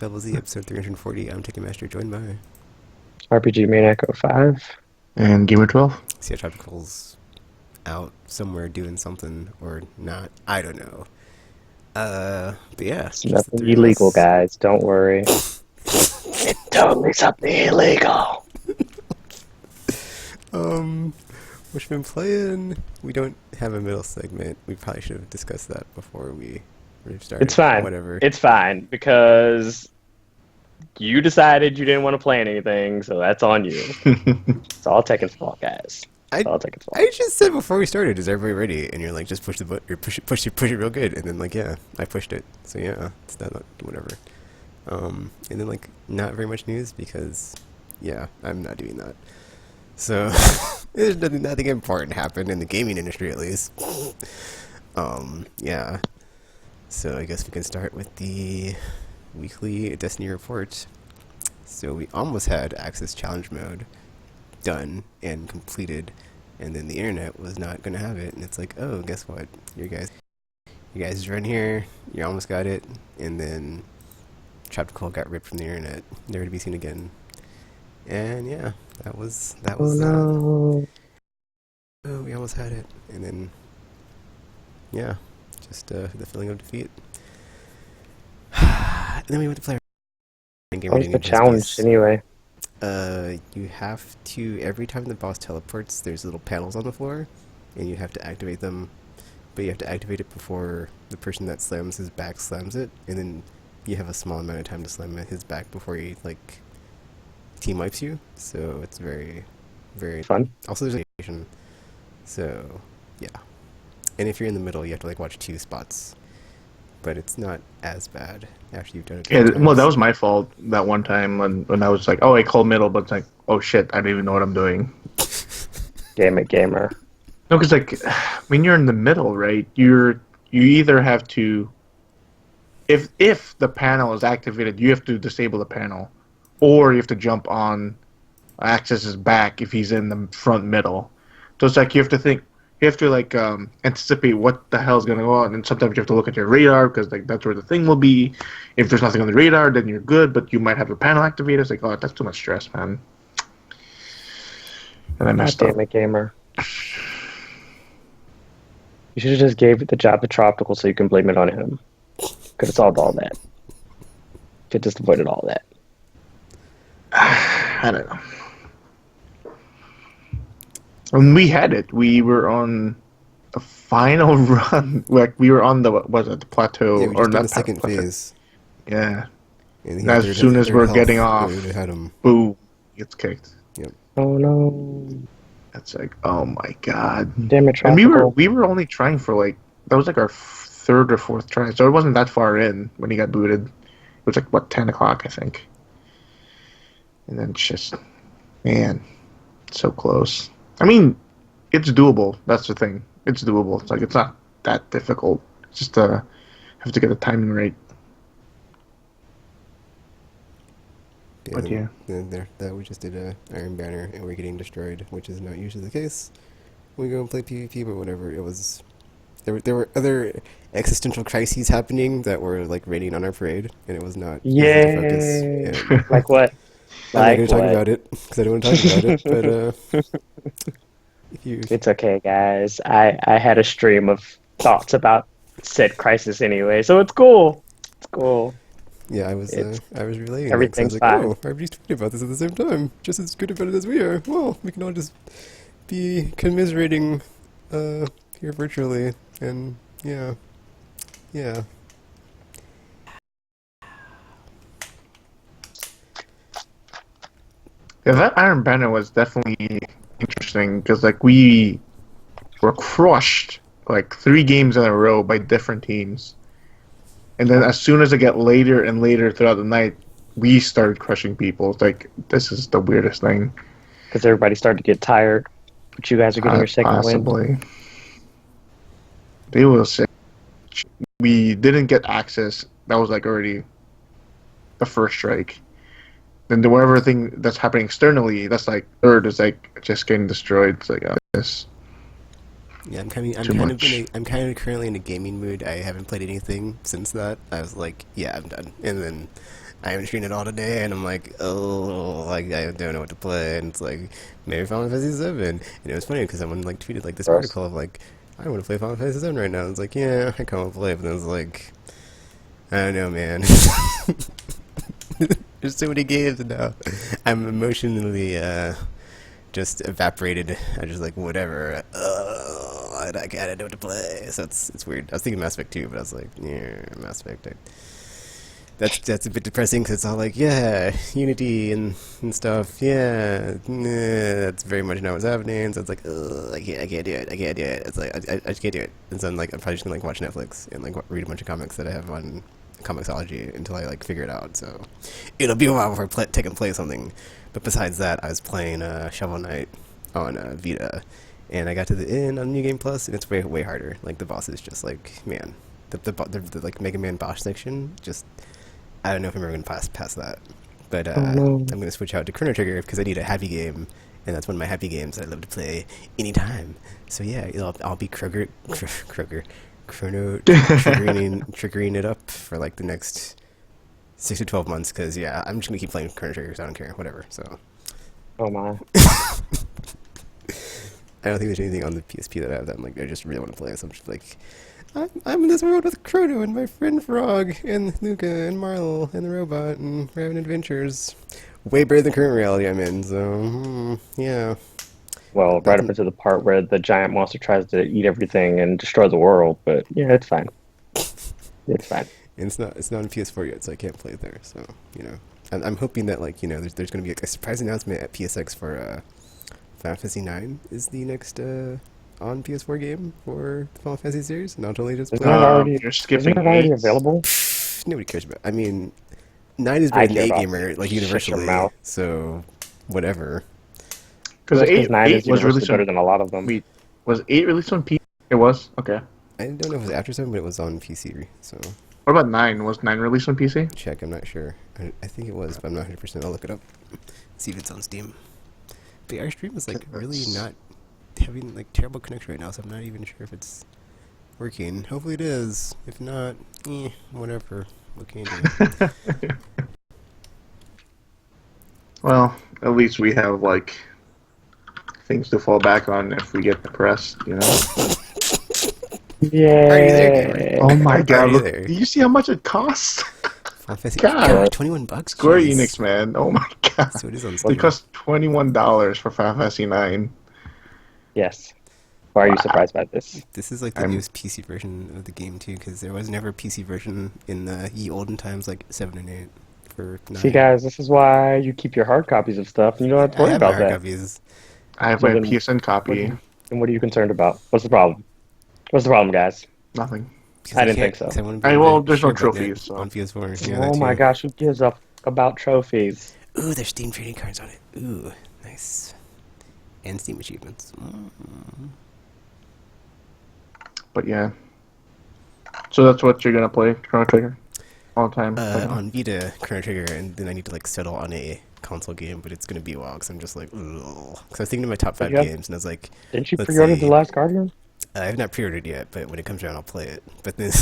Double Z, episode 340. I'm Taking Master, joined by RPG Maniac 05. And Gamer 12? See Tropical's out somewhere doing something or not. I don't know. But yeah, It's just the nothing three of illegal, us. guys. Don't worry. It's totally something illegal. What you been playing? We don't have a middle segment. We probably should have discussed that before we started. It's fine. Whatever. It's fine because you decided you didn't want to plan anything, so that's on you. It's all Tekken's fault, guys. It's all Tekken's fault. I just said before we started, is everybody ready? And you're like, just push the button, or push it real good. And then like, yeah, I pushed it. So yeah, it's not whatever. And then like, not very much news because, yeah, I'm not doing that. So there's nothing important happened in the gaming industry, at least. Yeah. So I guess we can start with the weekly Destiny report. So we almost had Access Challenge mode done and completed, and then the internet was not going to have it, and it's like, oh, guess what? You guys run here, you almost got it, and then Tropical got ripped from the internet, never to be seen again. And yeah, that was Oh no. oh, we almost had it, and then yeah, just the feeling of defeat. And then we went to play game What was rating the in challenge space. anyway? You have to, every time the boss teleports, there's little panels on the floor, and you have to activate them, but you have to activate it before the person that slams his back slams it, and then you have a small amount of time to slam his back before he, like, team wipes you, so it's very, very... Fun. Also, there's a animation, so, yeah. And if you're in the middle, you have to, like, watch two spots, but it's not as bad after you've done it. Yeah, well, that was my fault that one time when I was like, oh, I called middle, but it's like, oh shit, I don't even know what I'm doing. Gamer. No, because like, when you're in the middle, right, you either have to, if the panel is activated, you have to disable the panel, or you have to jump on Access's back if he's in the front middle. So it's like you have to think, you have to like anticipate what the hell's gonna go on, and sometimes you have to look at your radar because like that's where the thing will be. If there's nothing on the radar, then you're good, but you might have a panel activated. It's like, oh, that's too much stress, man. And I God messed up. damn it, gamer. You should have just gave the job to Tropical so you can blame it on him. Could have solved all that. Could just avoided all that. I don't know. When we had it, we were on the final run. Like we were on the the plateau Yeah, we or just did not the second plateau. phase. Yeah. And And as soon as we're getting off, we had him. boom, gets kicked. Oh no. That's like, oh my god. Damn it, And Tropical. we were only trying for like that was like our third or fourth try, so it wasn't that far in when he got booted. It was like what 10 o'clock, I think. And then it's just, man, so close. I mean, it's doable. That's the thing. It's doable. It's like it's not that difficult. It's just have to get the timing right. Yeah, But yeah. then that we just did a Iron Banner and we're getting destroyed, which is not usually the case. We go and play PvP, but whatever. It was there were other existential crises happening that were like raining on our parade, and it was not easy to focus. Yay! And Like what? I'm not Like going to talk what? about it because I don't want to talk about it. But if you It's okay, guys. I had a stream of thoughts about said crisis anyway, so it's cool. It's cool. yeah, It's I was relating it 'cause I was everything's like, fine. oh, everybody's tweeting about this at the same time, just as good about it as we are. Well, we can all just be commiserating here virtually, and yeah, yeah. Yeah, that Iron Banner was definitely interesting because like we were crushed like 3 games in a row by different teams, and then as soon as it got later and later throughout the night, we started crushing people. It's like this is the weirdest thing. Because everybody started to get tired. But you guys are getting your second win. Possibly, they will say we didn't get access. That was like already the first strike. Then the whatever thing that's happening externally, that's like third is like just getting destroyed. It's like this. Yeah, Too much. I'm kind of currently in a gaming mood. I haven't played anything since that. I was like, yeah, I'm done. And then I haven't streamed it all today, and I'm like, oh, like I don't know what to play, and it's like maybe Final Fantasy 7. And it was funny because someone like tweeted like this Gross. article of like, I want to play Final Fantasy 7 right now. It's like, yeah, I kind of want to play, but then it's like, I don't know, man. There's so many games now. I'm emotionally just evaporated. I just like whatever. I gotta know what to play. So it's weird. I was thinking Mass Effect 2, but I was like, yeah, Mass Effect. That's a bit depressing because it's all like, yeah, Unity and stuff. Yeah, nah, that's very much not what's happening. So it's like, I can't do it. I can't do it. It's like I just can't do it. And so I'm like, I'm probably just gonna like watch Netflix and like read a bunch of comics that I have on Comixology until I like figure it out. So it'll be a while before take and play something. But besides that, I was playing Shovel Knight on Vita, and I got to the end on New Game Plus, and it's way harder. Like the boss is just like, man, the like Mega Man boss section just. I don't know if I'm ever going to pass that. But I'm going to switch out to Chrono Trigger because I need a happy game. And that's one of my happy games that I love to play anytime. So yeah, I'll be Chrono triggering it up for like the next 6 to 12 months. Because yeah, I'm just going to keep playing Chrono Trigger because I don't care. Whatever. So. Oh my. I don't think there's anything on the PSP that I have that I just really want to play. So I'm just like, I'm in this world with Chrono and my friend Frog and Luca and Marl and the robot, and we're having adventures. Way better than current reality I'm in, so yeah. Well, right up into the part where the giant monster tries to eat everything and destroy the world, but yeah, it's fine. It's fine. And it's not on PS4 yet, so I can't play it there. So I'm hoping that there's going to be a surprise announcement at PSX for Final Fantasy 9 is the next on PS4 game for the Final Fantasy series, and I'll totally just Isn't play. it already, You're skipping isn't it already 8. available? Nobody cares about. I mean, 9 is I better than care 8 about gamer, like shut your universally. mouth. So whatever. Because That's 8, 9 8 is was universally released better on. than a lot of them. Wait, was 8 released on PC? It was? Okay. I don't know if it was after 7, but it was on PC. So What about 9? Was 9 released on PC? check. I'm not sure. I think it was, but I'm not 100%. I'll look it up. See if it's on Steam. But yeah, our stream is like really not having like terrible connection right now, so I'm not even sure if it's working. Hopefully it is. If not, whatever. What can you do? Well, at least we have, like, things to fall back on if we get depressed, you know? Yeah. Are you there, Cameron? Oh my Are god, you look, there? do you see how much it costs? Final Fantasy. God. God, $21. Square Jeez. Enix, man. Oh my god. So it is on It Steam. costs $21 for Final Fantasy 9. Yes. Why are you surprised by this? This is like the newest PC version of the game too, because there was never a PC version in the ye olden times, like 7 and 8 for 9. See, guys, this is why you keep your hard copies of stuff, and you don't have to I worry have my about hard that. copies. I have Well, my then- PSN copy. And what are you concerned about? What's the problem? What's the problem, guys? Nothing. Because I didn't can't- think so. 'cause I wanna be Hey, able well, to there's no share button it trophies, so. on PS4. Yeah, Oh that my too. gosh, who gives up about trophies? Ooh, there's Steam trading cards on it. Ooh, nice. And Steam achievements. But yeah. So that's what you're gonna play, Chrono Trigger? All the time? On Vita, Chrono Trigger, and then I need to like settle on a console game, but it's gonna be a while because I'm just like, ugh. Because I was thinking of my top 5 Yeah. games, and I was like, Didn't you Let's pre-order see. The Last Guardian? I have not pre-ordered yet, but when it comes around, I'll play it. But then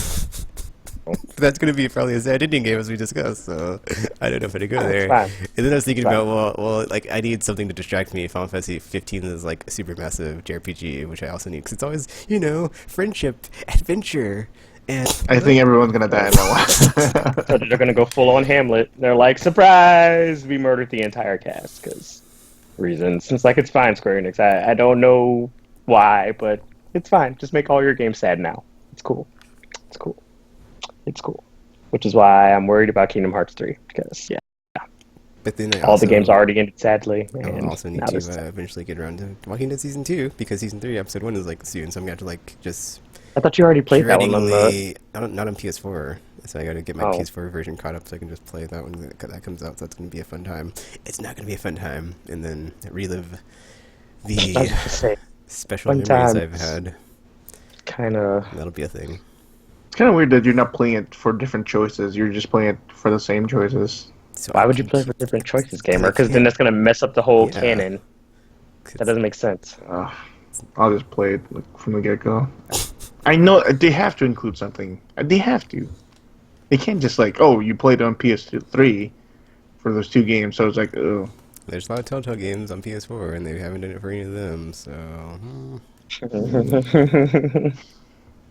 that's going to be probably a sad ending game as we discussed, so I don't know if I to go Oh, it's there. fine. And then I was thinking It's about, well, like I need something to distract me. Final Fantasy 15 is like a super massive JRPG, which I also need because it's always, friendship, adventure, and I think everyone's gonna die in that one. So they're gonna go full on Hamlet. They're like, surprise! We murdered the entire cast because reasons. It's like it's fine, Square Enix. I don't know why, but it's fine. Just make all your games sad now. It's cool. It's cool. It's cool. Which is why I'm worried about Kingdom Hearts 3 because but then I all also, the games already ended sadly. I'll And also need now to this- eventually get around to Walking Dead Season 2 because Season 3, Episode 1 is like soon, so I'm gonna have to like just I thought you already played that one on the. dreadingly, not on PS4, so I gotta get my Oh. PS4 version caught up so I can just play that when that comes out. So that's gonna be a fun time. It's not gonna be a fun time, and then relive I was the just gonna say, special fun memories times. I've had. kind of. That'll be a thing. It's kind of weird that you're not playing it for different choices. You're just playing it for the same choices. So Why I would you can play keep- for different choices, 'cause I gamer? Because then can't- that's gonna mess up the whole Yeah. canon. 'cause That doesn't make sense. I'll just play it from the get go. I know they have to include something. They have to. They can't just like, oh, you played it on PS3. for those two games. So I was like, oh. There's a lot of Telltale games on PS4, and they haven't done it for any of them. So,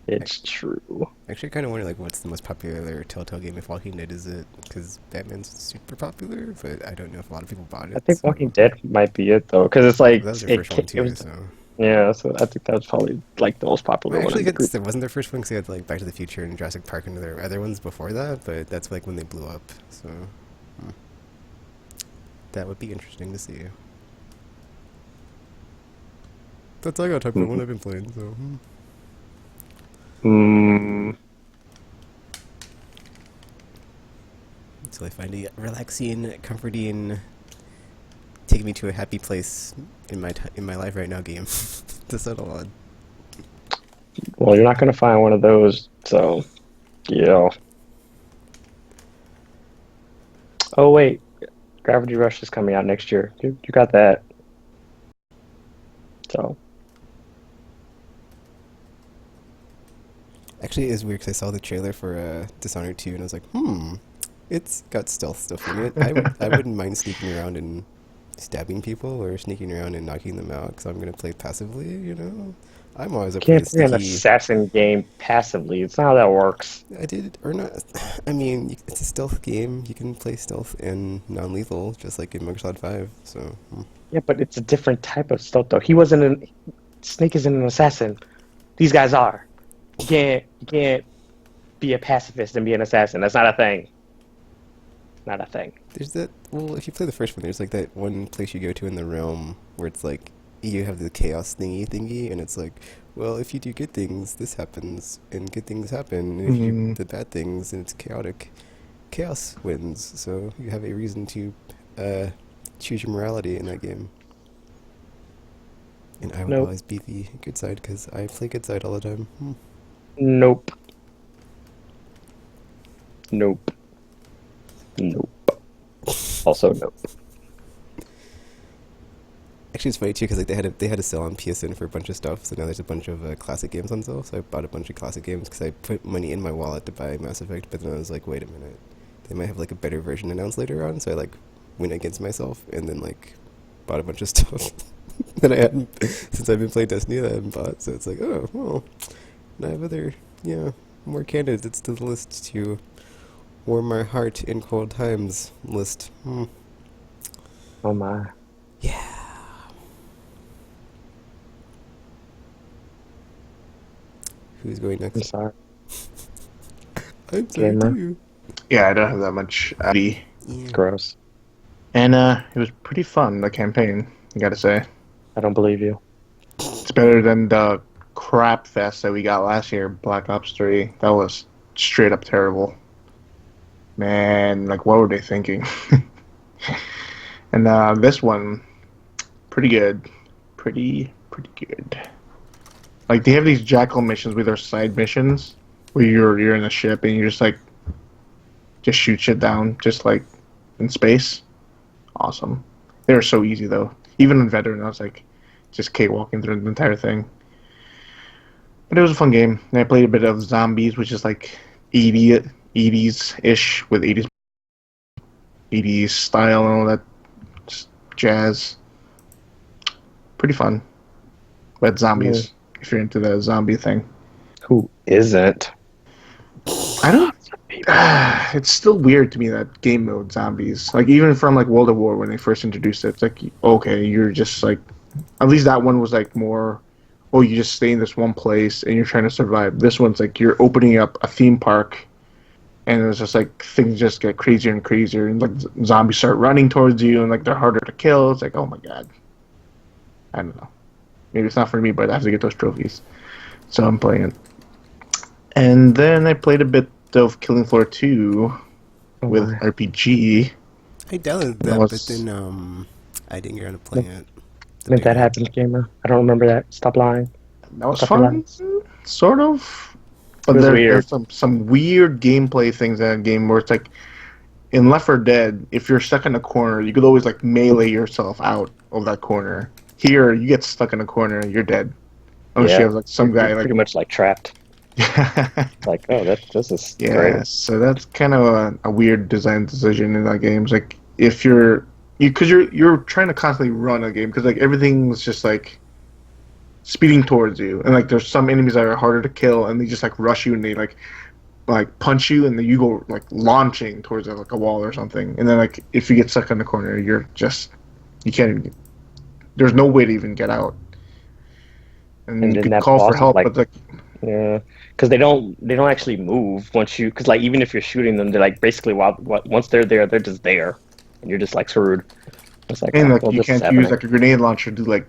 It's true. actually, I kind of wonder like what's the most popular Telltale game. If Walking Dead is it, because Batman's super popular, but I don't know if a lot of people bought I it. think So Walking Dead might be it though, because it's that like was their first one it too. was. So Yeah, so I think that was probably like the most popular well, one actually, in the group. it wasn't their first one because they had like Back to the Future and Jurassic Park and their other ones before that. But that's like when they blew up. So that would be interesting to see. That's all I got to talk about what I've been playing. So. Mm, Until I find a relaxing, comforting, taking me to a happy place in my life right now game to settle on. well, you're not gonna find one of those, so yeah. Oh wait, Gravity Rush is coming out next year. You got that. So Actually, it is weird because I saw the trailer for Dishonored 2 and I was like, it's got stealth stuff in it. I wouldn't mind sneaking around and stabbing people or sneaking around and knocking them out because I'm gonna play passively. I'm always up for the can't play an sneaky. assassin game passively. It's not how that works. I did it or not. I mean, it's a stealth game. You can play stealth and non-lethal, just like in Metal Slug 5. So, Yeah, but it's a different type of stealth though. Snake isn't an assassin. These guys are. You can't be a pacifist and be an assassin. That's not a thing. Not a thing. there's that. Well, if you play the first one, there's like that one place you go to in the realm where it's like you have the chaos thingy, and it's like, well, if you do good things, this happens, and good things happen. And if you do the bad things, and it's chaotic, chaos wins. So you have a reason to choose your morality in that game. And I would Nope. always be the good side because I play good side all the time. Nope. Nope. Nope. Also nope. Actually, it's funny too because like they had a sale on PSN for a bunch of stuff. So now there's a bunch of classic games on sale. So I bought a bunch of classic games because I put money in my wallet to buy Mass Effect. But then I was like, wait a minute, they might have like a better version announced later on. So I like went against myself and then like bought a bunch of stuff that I hadn't since I've been playing Destiny that I hadn't bought. So it's like, oh well, and I have other more candidates to the list to warm my heart in cold times list. Oh my. Yeah. Who's going I'm next? sorry. I'm sorry Gamer. too. Yeah, I don't have that much. Yeah. Gross. And it was pretty fun, the campaign, I gotta say. I don't believe you. It's better than the crap fest that we got last year, Black Ops 3. That was straight up terrible. Man, like, what were they thinking? And this one, pretty good. Pretty good. Like, they have these Jackal missions with their side missions, where you're in a ship and you just shoot shit down, just like in space. Awesome. They were so easy though. Even in Veteran, I was like, just cakewalking through the entire thing. But it was a fun game. And I played a bit of Zombies, which is like 80s-ish with 80s style and all that jazz. Pretty fun. But Zombies, if you're into the zombie thing. Who isn't? I don't. It's still weird to me that game mode zombies. Like even from like World of War when they first introduced it, it's like okay, you're just like, at least that one was like more. Oh, you just stay in this one place and you're trying to survive. This one's like you're opening up a theme park, and it's just like things just get crazier and crazier, and like zombies start running towards you, and like they're harder to kill. It's like oh my god. I don't know. Maybe it's not for me, but I have to get those trophies, so I'm playing it. And then I played a bit of Killing Floor 2 with my. I RPG. downloaded That that, was- but then I didn't get around to playing it. When that happened, gamer. I don't remember that. Stop lying. That was Stop fun, lying. sort of. But was there's weird. some weird gameplay things in that game where it's like, in Left 4 Dead, if you're stuck in a corner, you could always like melee yourself out of that corner. Here, you get stuck in a corner, you're dead. Unless you have like some You're guy like pretty much like trapped. Like, oh, this is yeah, great. so that's kind of a weird design decision in that game. It's like if because you're trying to constantly run a game because like everything's just like speeding towards you, and like there's some enemies that are harder to kill, and they just like rush you and they like punch you, and then you go like launching towards like a wall or something, and then like if you get stuck in the corner, you can't even. There's no way to even get out, and And you then could that call for boss is help, like, but like yeah, because they don't actually move once you, because like even if you're shooting them, they're like basically once they're there, they're just there, and you're just like screwed. It's like, and oh like well, you this is can't use happening. like a grenade launcher to like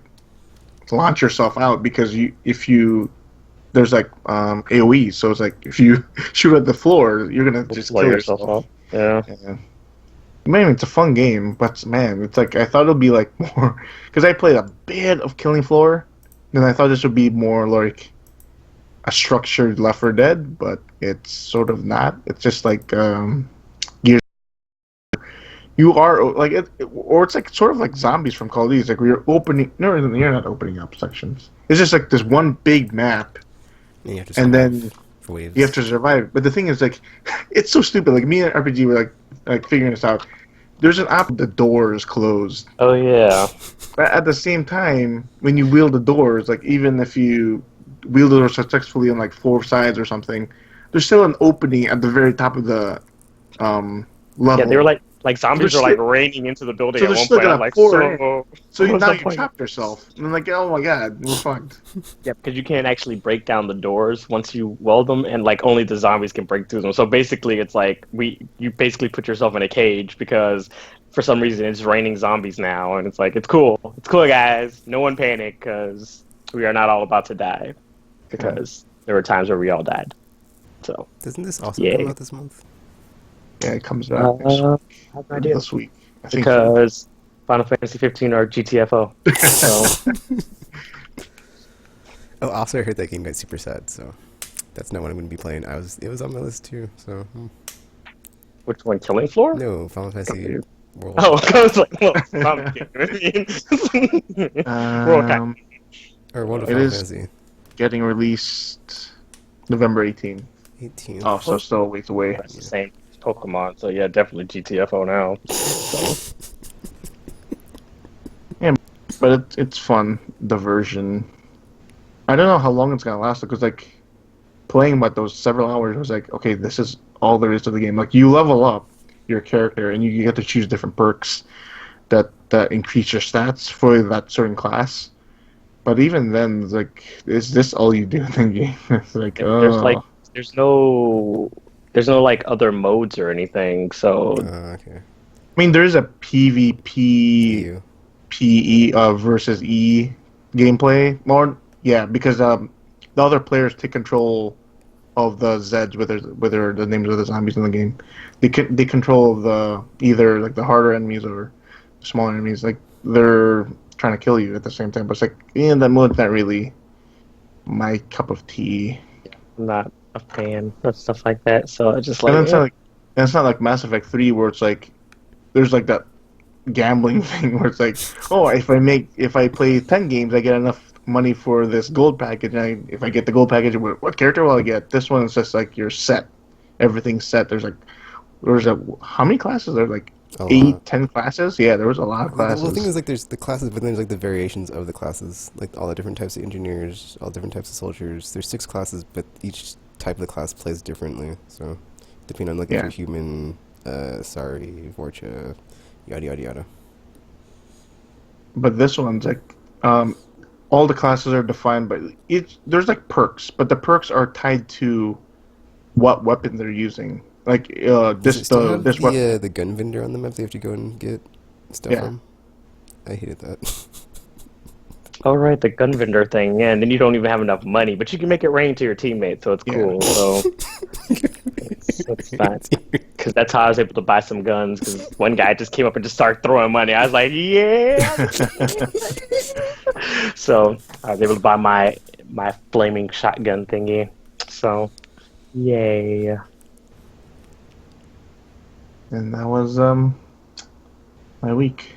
launch yourself out because you if you there's like AOE, so it's like if you shoot at the floor, you're gonna You'll just blow kill yourself yourself. up. Yeah. Yeah. Man, it's a fun game, but man, it's like I thought it would be like more because I played a bit of Killing Floor, then I thought this would be more like a structured Left 4 Dead, but it's sort of not. It's just like Gears. You are like or it's like sort of like zombies from Call of Duty. It's like we're opening. No, you're not opening up sections. It's just like this one big map, And you have to and survive then for you have waves. to survive. But the thing is, like, it's so stupid. Like me and RPG were like figuring this out. There's an op the door is closed. Oh yeah. But at the same time, when you wheel the doors, like even if you wheel the doors successfully on like four sides or something, there's still an opening at the very top of the um, Yeah, they were level. like So there's zombies are still like raining into the building so at there's one still point. I'm gonna like, pour in. so So what's now the you point of trapped this? yourself, and I'm like, oh my god, we're fucked. Yeah, because you can't actually break down the doors once you weld them, and like only the zombies can break through them. So basically, it's like you basically put yourself in a cage because for some reason it's raining zombies now, and it's cool, guys. No one panic because we are not all about to die Yeah, because there were times where we all died. So Doesn't this also come yay. out this month? yeah, it comes out next I have no idea this week. I think so. because Final Fantasy 15 or GTFO. So Oh, also I heard that game got super sad, so that's not what I'm going to be playing. It was on my list too. So which one? Killing Floor? no, Final Fantasy World Oh, I was like, well, some game. I mean, World kind um, or World of it Final is Fantasy getting released November 18th. Oh, 18th. so of, still a ways away. that's the same as Pokemon. So yeah, definitely GTFO now. So Yeah, but it's fun. The version. I don't know how long it's gonna last because like playing about those several hours was like, okay, this is all there is to the game. Like you level up your character and you get to choose different perks that increase your stats for that certain class. But even then, it's like, is this all you do in the game? It's like, there's like oh, there's no there's no like other modes or anything. So Okay. I mean, there is a PvP EU. PE versus E gameplay more. Yeah, because the other players take control of the Zeds, whether the names of the zombies in the game. They control the either like the harder enemies or the smaller enemies. Like they're trying to kill you at the same time. But it's like, yeah, that mode's not really my cup of tea. I'm not a fan of stuff like that. So I just And like, it's not like and it's not like Mass Effect 3 where it's like there's like that gambling thing where it's like, oh, if I play 10 games, I get enough money for this gold package. And if I get the gold package, what character will I get? This one is just like you're set, everything's set. There's a how many classes? There's like A lot. eight, 10 classes. Yeah, there was a lot of Well, the thing classes. is, like, there's the classes, but then there's like the variations of the classes, like all the different types of engineers, all different types of soldiers. There's 6 classes, but each type of the class plays differently. So, depending on like if Yeah, you're human, sorry, Vorcha, yada yada yada. but this one's like, all the classes are defined by each. There's like perks, but the perks are tied to what weapon they're using. Like Does it still have this weapon. the gun vendor on the map? They have to go and get stuff Yeah. from. I hated that. all right, the gun vendor thing, yeah, and then you don't even have enough money, but you can make it rain to your teammates, so it's Yeah. cool. So it's fine. Because that's how I was able to buy some guns. Because one guy just came up and just started throwing money. I was like, yeah. So I was able to buy my flaming shotgun thingy. So yay. And that was my week.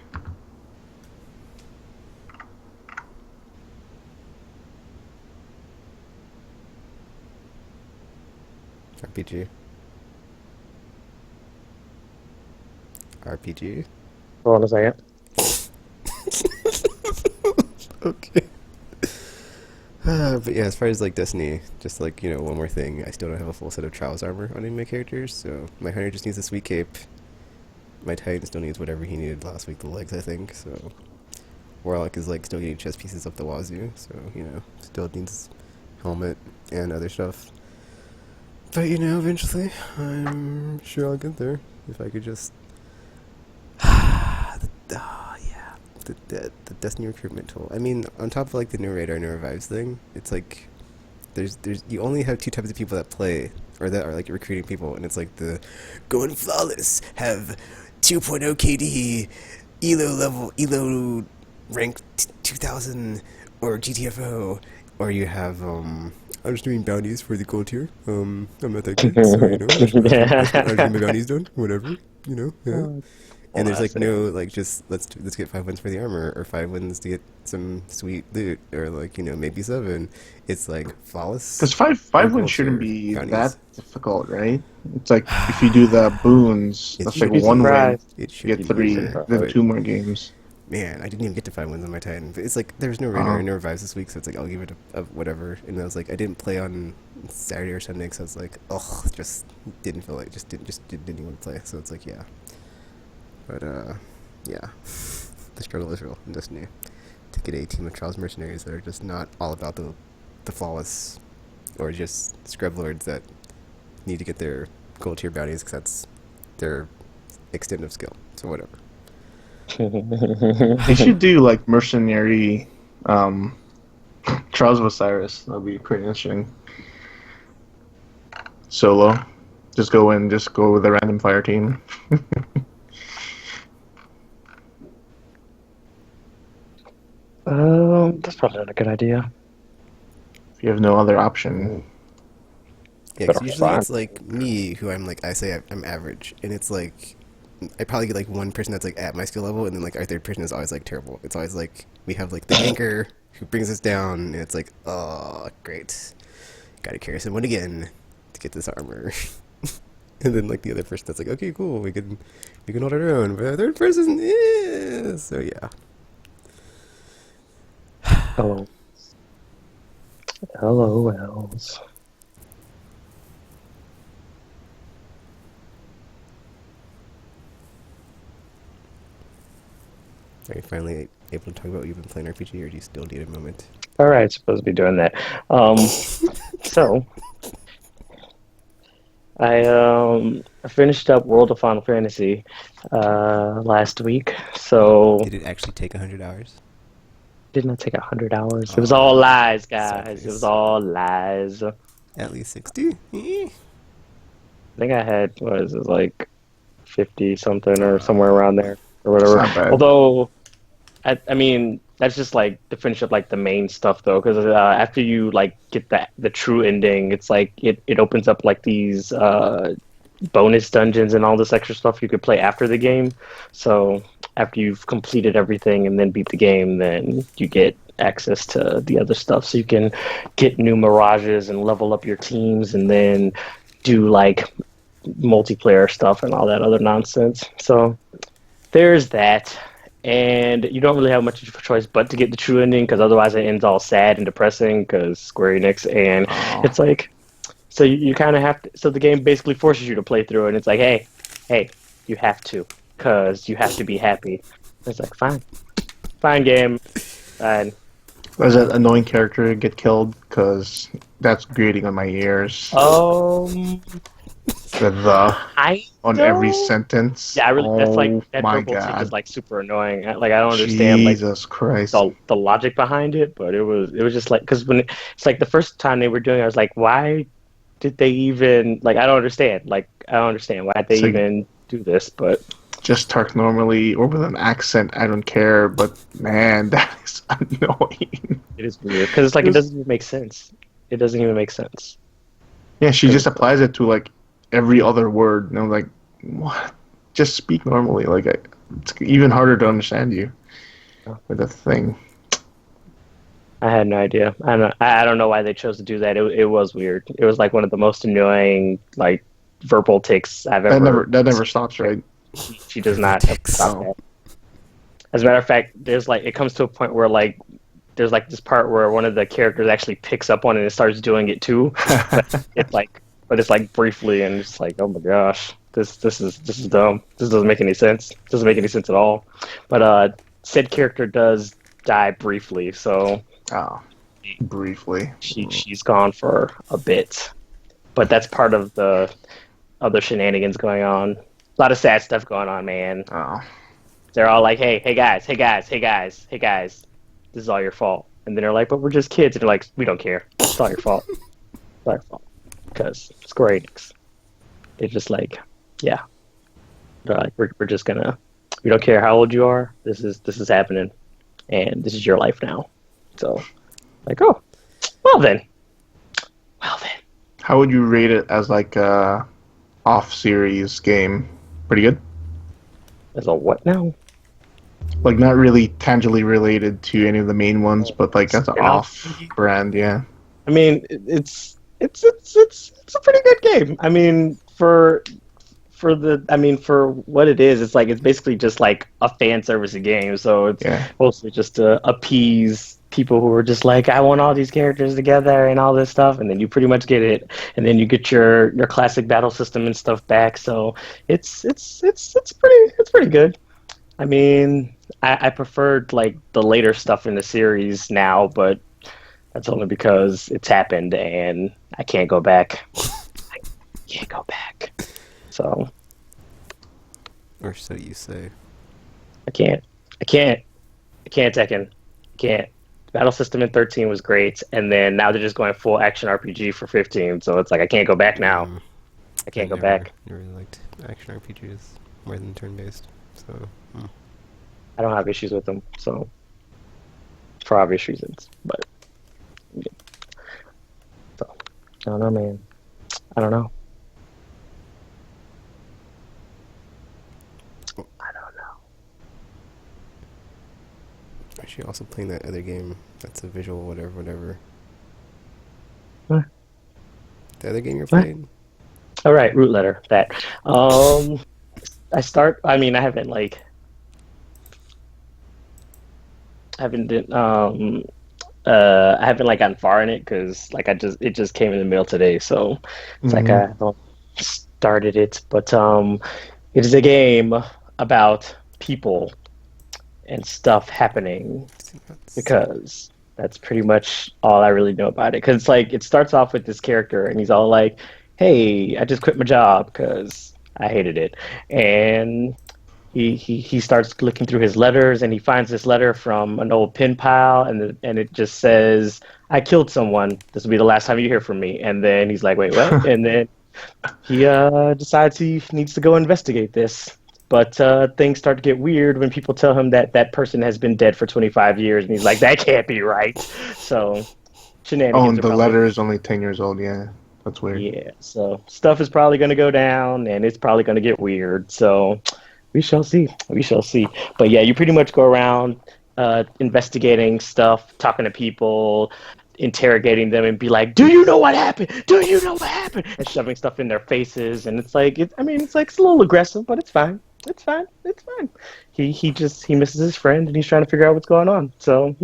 RPG. RPG. Hold on a second. Okay. But yeah, as far as like Destiny, just like, one more thing, I still don't have a full set of Trials armor on any of my characters, so my Hunter just needs a sweet cape. My Titan still needs whatever he needed last week, the legs, I think, so Warlock is like still getting chest pieces up the wazoo, so still needs helmet and other stuff. But eventually, I'm sure I'll get there if I could just. Yeah, the Destiny recruitment tool. I mean, on top of like the no radar, no revives thing, it's like there's you only have two types of people that play or that are like recruiting people, and it's like the going flawless, have 2.0 KD, elo rank 2000 or GTFO, or you have I'm just doing bounties for the gold tier. I'm not that good, so I just get my bounties done. Whatever, yeah. And there's like no like just let's get 5 wins for the armor or 5 wins to get some sweet loot or like maybe 7. It's like flawless. Because five wins shouldn't be that difficult, right? It's like if you do the boons, that's like one win. It You get 3, then 2 more games. Man, I didn't even get to 5 wins on my Titan. But it's like there's no radar and no revives this week, so it's like I'll give it a whatever. And I was like, I didn't play on Saturday or Sunday, so I was like, just didn't feel like didn't even want to play. So it's like yeah. But yeah, the struggle is real in Destiny. To get a team of Trials mercenaries that are just not all about the flawless, or just scrub lords that need to get their gold tier bounties because that's their extent of skill. So whatever. They should do like mercenary Trials of Osiris. That'll be pretty interesting. Solo, just go with a random fire team. That's probably not a good idea. If you have no other option. Yeah, because usually it's like me, who I say I'm average, and it's like I probably get like one person that's like at my skill level, and then like our third person is always like terrible. It's always like we have like the anchor who brings us down, and it's like, oh great, gotta carry someone again to get this armor. And then like the other person that's like, okay, cool, we can hold our own, but the third person, yeah. So yeah. Hello. LOLs. Are you finally able to talk about what you've been playing RPG, or do you still need a moment? All right, supposed to be doing that. So I finished up World of Final Fantasy last week. So Did it actually take 100 hours? did not take 100 hours. It was all lies, guys. Nice. It was all lies. At least 60? I think I had, what is it, like 50 something or somewhere around there or whatever. It's not bad. Although, I mean, that's just like to finish up like the main stuff though, because after you like get the true ending, it's like it opens up like these bonus dungeons and all this extra stuff you could play after the game. So after you've completed everything and then beat the game, then you get access to the other stuff. So you can get new mirages and level up your teams and then do like multiplayer stuff and all that other nonsense. So there's that. And you don't really have much of a choice but to get the true ending, because otherwise it ends all sad and depressing because Square Enix. And it's like, so you kind of have to, so the game basically forces you to play through it, and it's like, hey, you have to, because you have to be happy. It's like, fine game, fine. Does that annoying character get killed? Because that's grating on my ears. I on don't... every sentence. Yeah, I really. That's like that verbal tick is like super annoying. Like I don't understand Jesus Christ, the logic behind it, but it was just like, because when it's like the first time they were doing it, I was like, why did they even like? I don't understand. Like I don't understand why they even do this, but. Just talk normally or with an accent. I don't care, but man, that is annoying. It is weird because it's like it doesn't even make sense. It doesn't even make sense. Yeah, she just applies it to like every other word, and I'm like, what? Just speak normally. Like it's even harder to understand you with the thing. I had no idea. I don't know why they chose to do that. It was weird. It was like one of the most annoying like verbal tics I've ever. That never stops, right? She does not stop that. As a matter of fact, there's like it comes to a point where like there's like this part where one of the characters actually picks up on it and starts doing it too, but it's like briefly, and it's like, oh my gosh, this is dumb. This doesn't make any sense. Doesn't make any sense at all. But said character does die briefly, so Oh, briefly. she's gone for a bit. But that's part of the other shenanigans going on. A lot of sad stuff going on, man. Oh, They're all like, hey guys, hey guys, hey guys, hey guys, this is all your fault. And then they're like, but we're just kids. And they're like, we don't care. It's all your fault. It's all your fault. Because Square Enix, they're just like, yeah. They're like, we're just gonna, we don't care how old you are. This is happening, and this is your life now. So, like, oh, well then. how would you rate it as like a off-series game? Pretty good. As a what now? Like not really tangibly related to any of the main ones, but like as an off-brand, yeah. I mean, it's a pretty good game. I mean, for what it is, it's like it's basically just like a fan service game. So it's mostly just to appease people who are just like, I want all these characters together and all this stuff, and then you pretty much get it, and then you get your classic battle system and stuff back. So it's pretty good. I mean, I preferred like the later stuff in the series now, but that's only because it's happened and I can't go back. I can't go back. So. Or so you say. I can't, Tekken. I can't. Battle system in 13 was great, and then now they're just going full action RPG for 15, so it's like I can't go back now. I can't go back. I really liked action RPGs more than turn-based, so... I don't have issues with them, so... For obvious reasons, but... Yeah. So, I don't know, man. I don't know. I don't know. Actually, also playing that other game that's a visual whatever. What? The other game you're playing? All right, root letter. That. I mean, I haven't like. I haven't gotten far in it because like it just came in the mail today, so it's like I haven't started it. But it is a game about people and stuff happening because that's pretty much all I really know about it. Because it's like it starts off with this character and he's all like, "Hey, I just quit my job because I hated it," and he starts looking through his letters and he finds this letter from an old pen pile and it just says, "I killed someone. This will be the last time you hear from me." And then he's like, "Wait, what?" And then he decides he needs to go investigate this. But things start to get weird when people tell him that person has been dead for 25 years, and he's like, "That can't be right." So shenanigans. Oh, and the letter is only 10 years old. Yeah, that's weird. Yeah, so stuff is probably going to go down, and it's probably going to get weird. So we shall see. We shall see. But yeah, you pretty much go around investigating stuff, talking to people, interrogating them, and be like, "Do you know what happened? Do you know what happened?" And shoving stuff in their faces, and it's like, it's a little aggressive, but it's fine. It's fine. It's fine. He misses his friend, and he's trying to figure out what's going on. So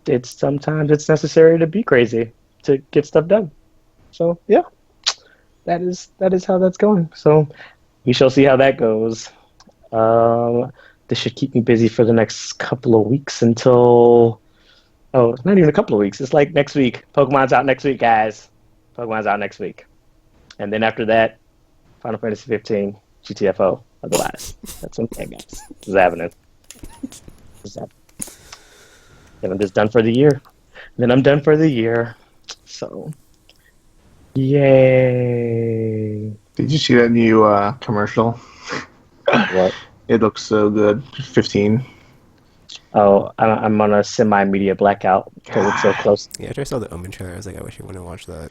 it's sometimes it's necessary to be crazy to get stuff done. So yeah, that is how that's going. So we shall see how that goes. This should keep me busy for the next couple of weeks until. Oh, not even a couple of weeks. It's like next week. Pokemon's out next week, guys. Pokemon's out next week. And then after that, Final Fantasy 15, GTFO, otherwise. That's okay, guys. This is happening. Then I'm just done for the year. So, yay. Did you see that new commercial? What? It looks so good. 15. Oh, I'm on a semi-media blackout because it's so close. Yeah, after I saw the Omen trailer, I was like, I wish I wouldn't have watched that.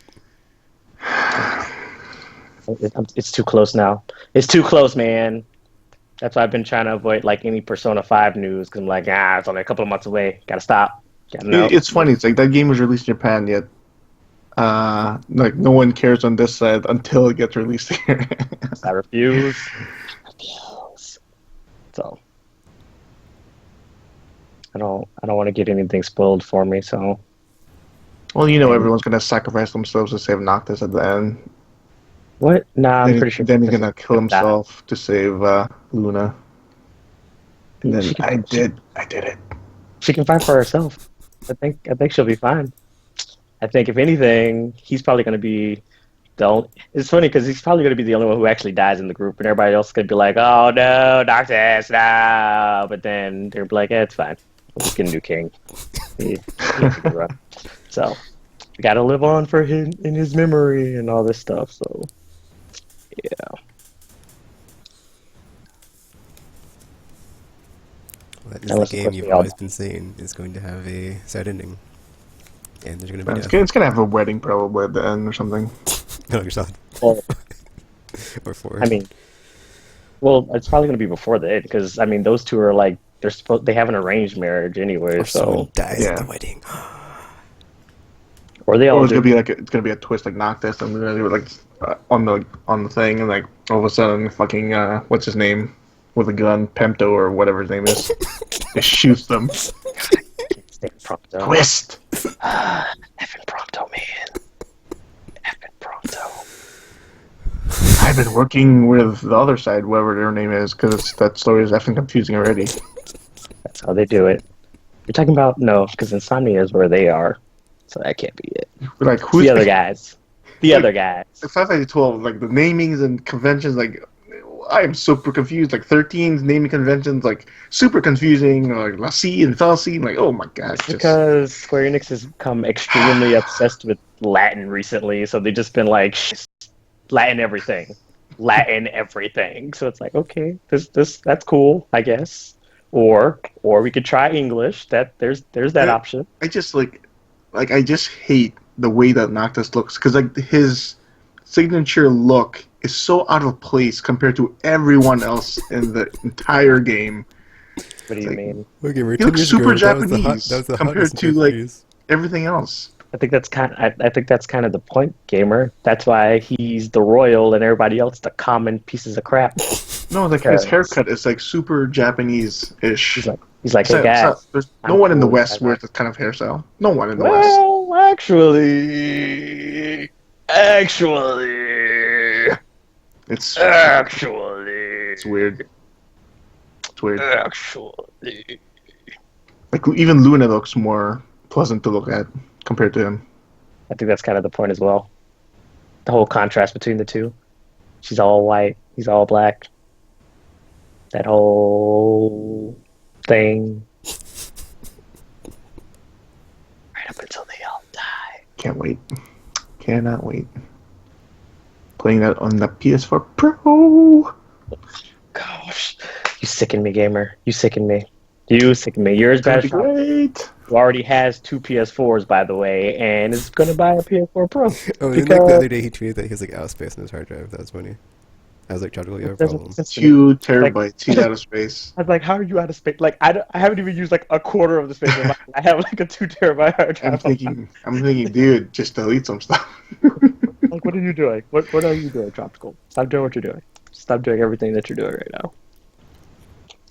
It's too close now. It's too close, man. That's why I've been trying to avoid like any Persona 5 news because I'm like, it's only a couple of months away. Gotta stop. Gotta know. It's funny. It's like that game was released in Japan, yet like no one cares on this side until it gets released here. I refuse. So I don't want to get anything spoiled for me. So Well, and everyone's gonna sacrifice themselves to save Noctis at the end. what? Nah, I'm pretty sure Then he's this is gonna kill gonna die. himself to save Luna. And then She can I did it. she can fight for herself. I think she'll be fine. I think if anything, he's probably going to be the only. It's funny because he's probably going to be the only one who actually dies in the group, and everybody else is going to be like, "Oh no, Noctis, no!" But then they're like, "Eh, it's fine. We'll just get a new king. He has a good run." So we got to live on for him in his memory and all this stuff. So yeah, That is the unless of game course you've they all always die. been saying is going to have a sad ending, and there's going to be But death. it's gonna have a wedding probably at the end or something. No, you're sad. Well, Or four. I mean, well, it's probably going to be before the end because I mean, those two are like they have an arranged marriage anyway, Or someone so dies at the Yeah. wedding. or they Or all it's gonna do. be like it's gonna be a twist like Noctis, and then they were like on the thing, and like all of a sudden, fucking what's his name with a gun, Pemto or whatever his name is, just shoots them. Stay Prompto. Twist. Effing Prompto, man. Effing Prompto. I've been working with the other side, whoever their name is, because that story is effing confusing already. That's how they do it. You're talking about no, because Insomnia is where they are, so that can't be it. Like It's who's the other guys. The Like, other guys. Like Final Fantasy 12, like the namings and conventions, like I am super confused. Like 13's naming conventions, like super confusing. Like Lassie and Felsie, like oh my god, It's just because Square Enix has become extremely obsessed with Latin recently, so they've just been like Latin everything, Latin everything. So it's like, okay, this that's cool, I guess. Or we could try English. There's that I, option. I just like I just hate the way that Noctis looks because like his signature look is so out of place compared to everyone else in the entire game. What do It's you like mean? Okay, we're he 10 looks years super ago. Japanese That was the compared hottest to like Japanese. everything else. I think that's kind of the point, gamer. That's why he's the royal and everybody else the common pieces of crap. No, like his 'Cause haircut is like super he's Japanese-ish. like he's like, hey guys, There's no I'm one in the cool. You West guys wears aren't. this kind of hairstyle. No one in the West. Well, actually, It's actually, it's weird. It's weird. actually. Like even Luna looks more pleasant to look at compared to him. I think that's kind of the point as well. The whole contrast between the two. She's all white. He's all black. That whole thing. Right up until they all die. Can't wait. Cannot wait. Playing that on the PS4 Pro. Gosh, you sicken me, gamer. You sicken me. You sicken me. You're as It's gonna bad be as Sean, great. who already has two PS4s, by the way, and is gonna buy a PS4 Pro Oh, and like the because other day he tweeted that he has like out of space on his hard drive. That was funny. I was like, Chadwick, you have a it doesn't problem. make sense to me. 2 terabytes. He's out of space. I was like, how are you out of space? Like, I haven't even used like a quarter of the space. I have like a 2 terabyte hard drive. I'm thinking, dude, just delete some stuff. Like, what are you doing? What are you doing, Tropical? Stop doing what you're doing. Stop doing everything that you're doing right now.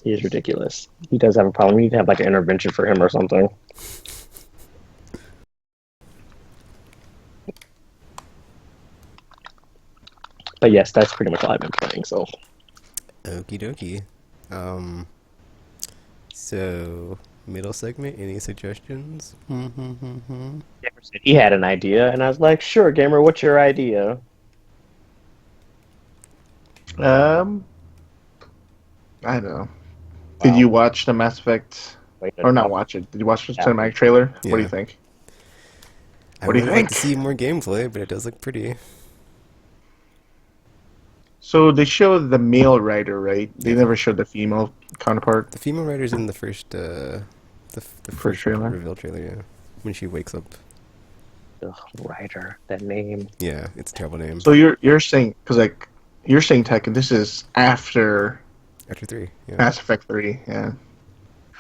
He is ridiculous. He does have a problem. We need to have like an intervention for him or something. But yes, that's pretty much all I've been playing. So Okie dokie. Um, so middle segment. Any suggestions? Gamer said he had an idea, and I was like, "Sure, gamer. What's your idea?" Um, I don't know. Did Wow. you watch the Mass Effect? Wait, Or not watch it? Did you watch the Yeah. cinematic trailer? What do Yeah. you think? I What do you would like to think? see more gameplay, but it does look pretty. So they showed the male writer, right? They Yeah. never showed the female counterpart. The female writer's in the first, the first trailer? reveal trailer. Yeah, when she wakes up. Ugh, writer, that name. Yeah, it's a terrible name. So you're saying because like you're saying Tekken, this is after After 3, yeah. Mass Effect 3, yeah.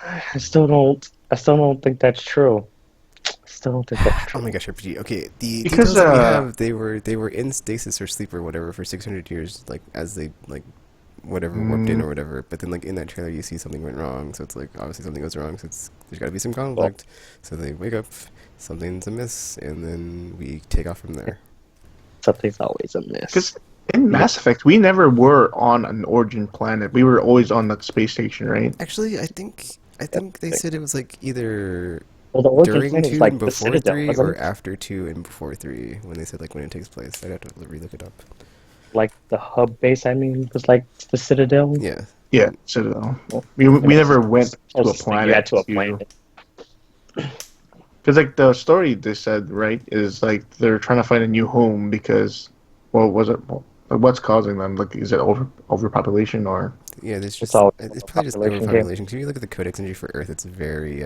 I still don't think that's true. I still don't think that's Oh true. my gosh, RPG. Okay, the Because, details that we have, they were in stasis or sleep or whatever for 600 years, like as they like whatever warped in or whatever. But then like in that trailer, you see something went wrong, so it's like obviously something goes wrong. So there's got to be some conflict. So they wake up, something's amiss, and then we take off from there. Something's always amiss. Because in Mass Effect, we never were on an origin planet. We were always on that space station, right? Actually, I think they said it was like either Well, the origin during planet 2 is like and the before Citadel, 3, wasn't or it? after 2 and before 3, when they said like when it takes place. I'd have to relook it up. Like the hub base, I mean, was like the Citadel. Yeah. Yeah, Citadel. We never went to a Closest thing planet. you had to a planet. Because like the story they said, right, is like they're trying to find a new home because, well, what's causing them? Like, is it overpopulation or? Yeah, there's just all it's probably just population game. overpopulation. Because if you look at the codex entry for Earth, it's a very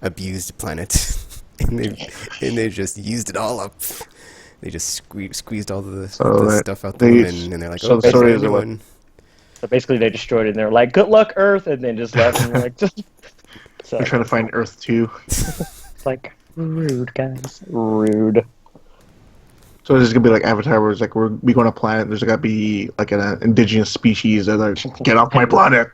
abused planet, and they just used it all up. They just squeezed all the stuff out the woman, and they're like, so "Oh, the story is one." So basically, they destroyed it, and they're like, "Good luck, Earth," and then just left, and we're like, just. So We're trying to find Earth 2. it's like rude, guys, rude. So this is gonna be like Avatar, where it's like we go on a planet. There's gotta be like an indigenous species that like get off my planet.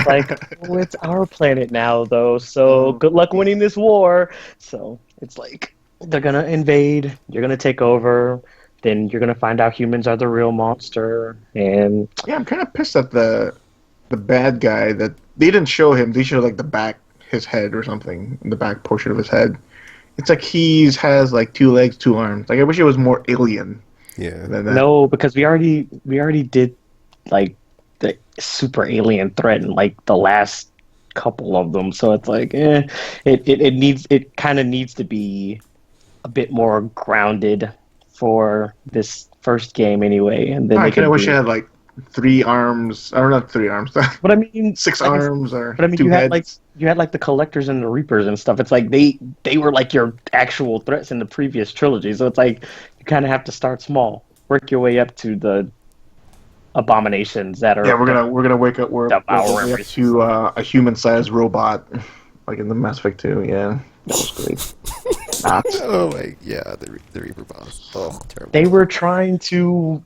Like, oh, it's our planet now, though. So good luck winning this war. So it's like they're gonna invade. You're gonna take over. Then you're gonna find out humans are the real monster. And Yeah, I'm kind of pissed at the bad guy that they didn't show him. They showed like the back, his head or something, the back portion of his head. It's like has like 2 legs, 2 arms. Like I wish it was more alien. Yeah. Than that. no, because we already did like the super alien threat in like the last couple of them. So it's like, it kind of needs to be a bit more grounded for this first game anyway. And then I they kind could of wish do- it had like 3 arms. Or not 3 arms. But I mean, 6 like, arms or but I mean, 2 you heads. had like the collectors and the reapers and stuff. It's like they were like your actual threats in the previous trilogy. So it's like you kind of have to start small, work your way up to the abominations that are. Yeah, we're gonna wake up. We're Devour way up everything. to a human-sized robot, like in the Mass Effect 2. Yeah, that was great. Not. Oh my, yeah, the Reaper boss. Oh, terrible. They were trying to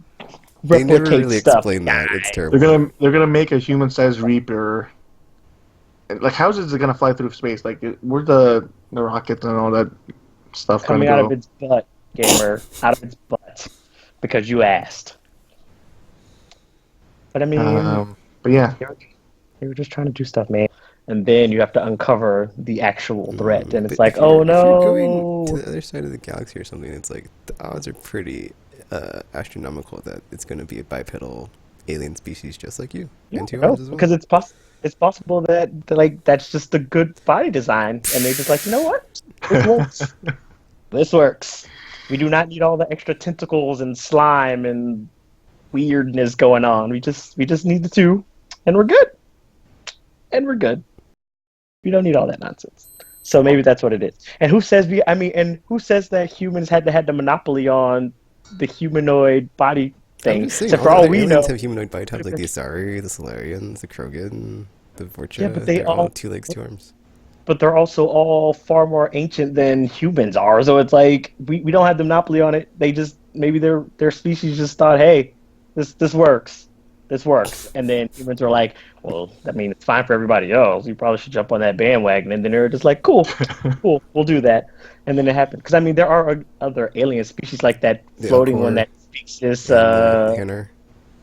They replicate never really stuff. explain that. It's They're terrible. gonna make a human-sized Reaper. Like, how's it gonna fly through space? Like, where the rockets and all that stuff Coming gonna out go? of its butt, gamer, out of its butt, because you asked. But I mean, But yeah, they were just trying to do stuff, man. And then you have to uncover the actual threat, and it's But like, if you're- oh if you're going to no! the other side of the galaxy or something, it's like the odds are pretty astronomical that it's going to be a bipedal alien species just like you, and 2 No, arms as well. because it's possible that like that's just a good body design, and they just like, you know what, this works. This works. We do not need all the extra tentacles and slime and weirdness going on. We just need the 2, and we're good. And we're good. We don't need all that nonsense. So maybe that's what it is. And who says who says that humans had the monopoly on the humanoid body I'm thing? just saying, Except for all all the we know. aliens have humanoid body types, like the Asari, the Solarians, the Krogan, the Vorcha. Yeah, but they're all all 2 legs, 2 arms. But they're also all far more ancient than humans are. So it's like we don't have the monopoly on it. They just maybe their species just thought, hey, this works. This works. And then humans are like, well, I mean, it's fine for everybody else. You probably should jump on that bandwagon. And then they're just like, cool, we'll do that. And then it happened. Because I mean, there are other alien species like that The floating Elcor one that speaks this, Hanner.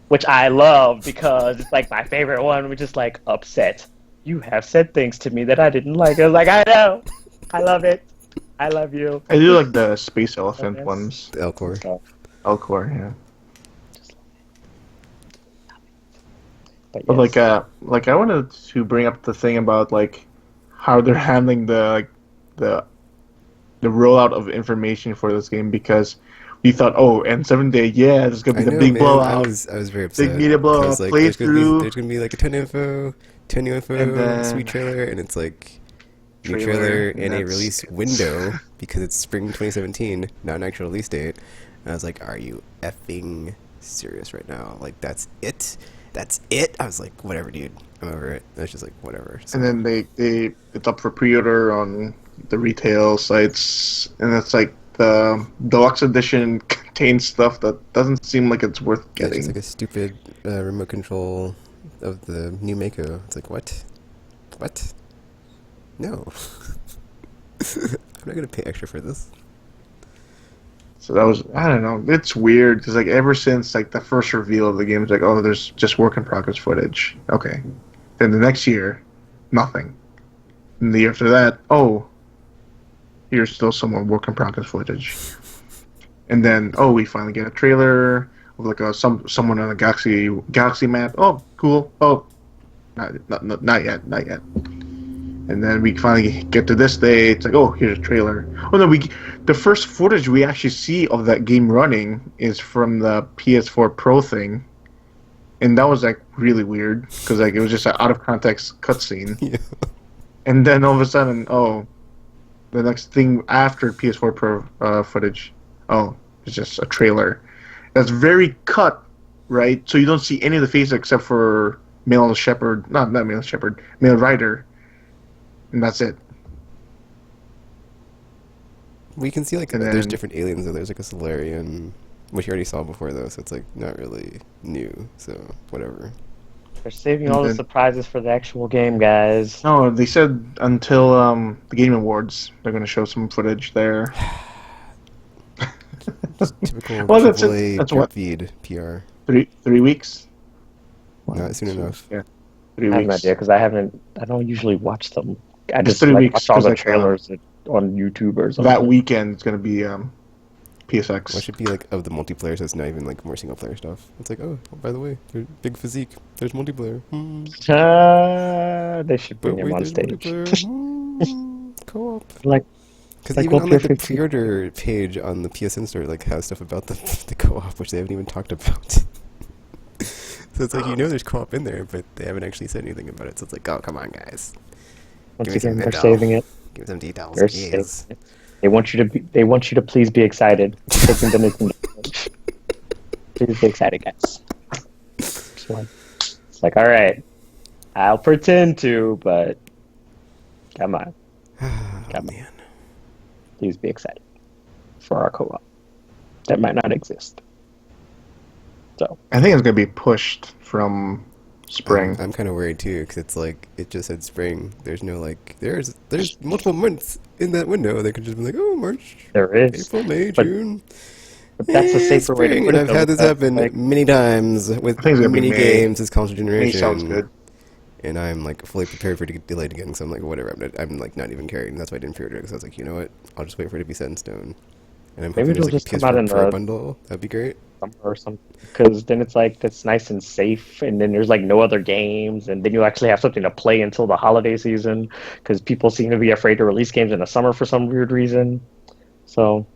which I love because it's like my favorite one, which is like upset. You have said things to me that I didn't like. I was like, I know. I love it. I love you. I do like the space elephant Yes. ones. The Elcor. So, Elcor, yeah. but But yes. like I wanted to bring up the thing about like how they're handling the rollout of information for this game, because we thought, oh, and 7 day, yeah, this is gonna I be the know, big man. blowout. I was very upset. media blowout, I was like, playthrough. there's gonna be like a ton of new info, And then- sweet trailer, and it's like new Trailer, trailer and and a that's release it. window because it's spring 2017, not an actual release date. And I was like, are you effing serious right now? Like, that's it? That's it? I was like, whatever, dude. I'm over it. I was just like, whatever. So, And then they it's up for pre-order on the retail sites, and it's like the deluxe edition contains stuff that doesn't seem like it's worth Yeah, it's getting. just like a stupid remote control of the new Mako. It's like, what? What? No. I'm not gonna pay extra for this. So that was, I don't know, it's weird because like ever since like the first reveal of the game, it's like, oh, there's just work in progress footage. Okay, then the next year, nothing. And the year after that, oh, here's still some more work in progress footage. And then, oh, we finally get a trailer of like someone on a galaxy map. Oh, cool. Oh, not yet, not yet. And then we finally get to this day. It's like, oh, here's a trailer. Oh no, the first footage we actually see of that game running is from the PS4 Pro thing, and that was like really weird because like it was just an out of context cutscene. Yeah. And then all of a sudden, oh, the next thing after PS4 Pro footage, oh, it's just a trailer. That's very cut, right? So you don't see any of the faces except for male shepherd, not male shepherd, male rider. And that's it. We can see like And there's then- different aliens. Though. There's like a Solarian, which you already saw before though, so it's like not really new. So whatever. They're saving And all the then- surprises for the actual game, guys. No, they said until the Game Awards, they're going to show some footage there. Typical Well, that's it. AAA That's what- feed PR. 3 weeks. Not soon enough. Yeah, 3 I have no weeks. idea because I don't usually watch them. I It's just 3 like, weeks, watch all 'cause, the like, trailers on YouTube or something. That weekend, it's going to be PSX. What should be like of the multiplayer? So it's not even like more single player stuff. It's like, oh, by the way, there's big physique. There's multiplayer. They should But bring him wait, on there's stage. multiplayer. Co-op. Like, Because like even on like the 150. pre-order page on the PSN store, like has stuff about the co-op, which they haven't even talked about. So it's like there's co-op in there, but they haven't actually said anything about it. So it's like, oh, come on, guys, once Give me some again, they're info. saving it. give me some details. They're Please. saving it. They want you to be. They want you to please be excited. Taking the Nintendo. Please be excited, guys. It's like, all right, I'll pretend to, but come on, Oh, Come on. man. please be excited for our co-op that might not exist. So I think it's going to be pushed from spring. I'm kind of worried too, because it's like it just said spring. There's no like there's multiple months in that window. They could just be like, oh, March, there is. April, May, But- June. But that's a Eh, safer way to spring, put and it. I've though, had this because, happen like, many times with I think it's gonna be many May. games this console May generation. sounds good. And I'm like fully prepared for it to get delayed again. So I'm like, whatever. I'm like not even caring. That's why I didn't pre-order it. Because I was like, you know what? I'll just wait for it to be set in stone. And I'm Maybe hoping there's it'll like a just come out PS4 in Pro the- bundle. That'd be great. summer or something, because then it's like that's nice and safe, and then there's like no other games, and then you actually have something to play until the holiday season, because people seem to be afraid to release games in the summer for some weird reason. So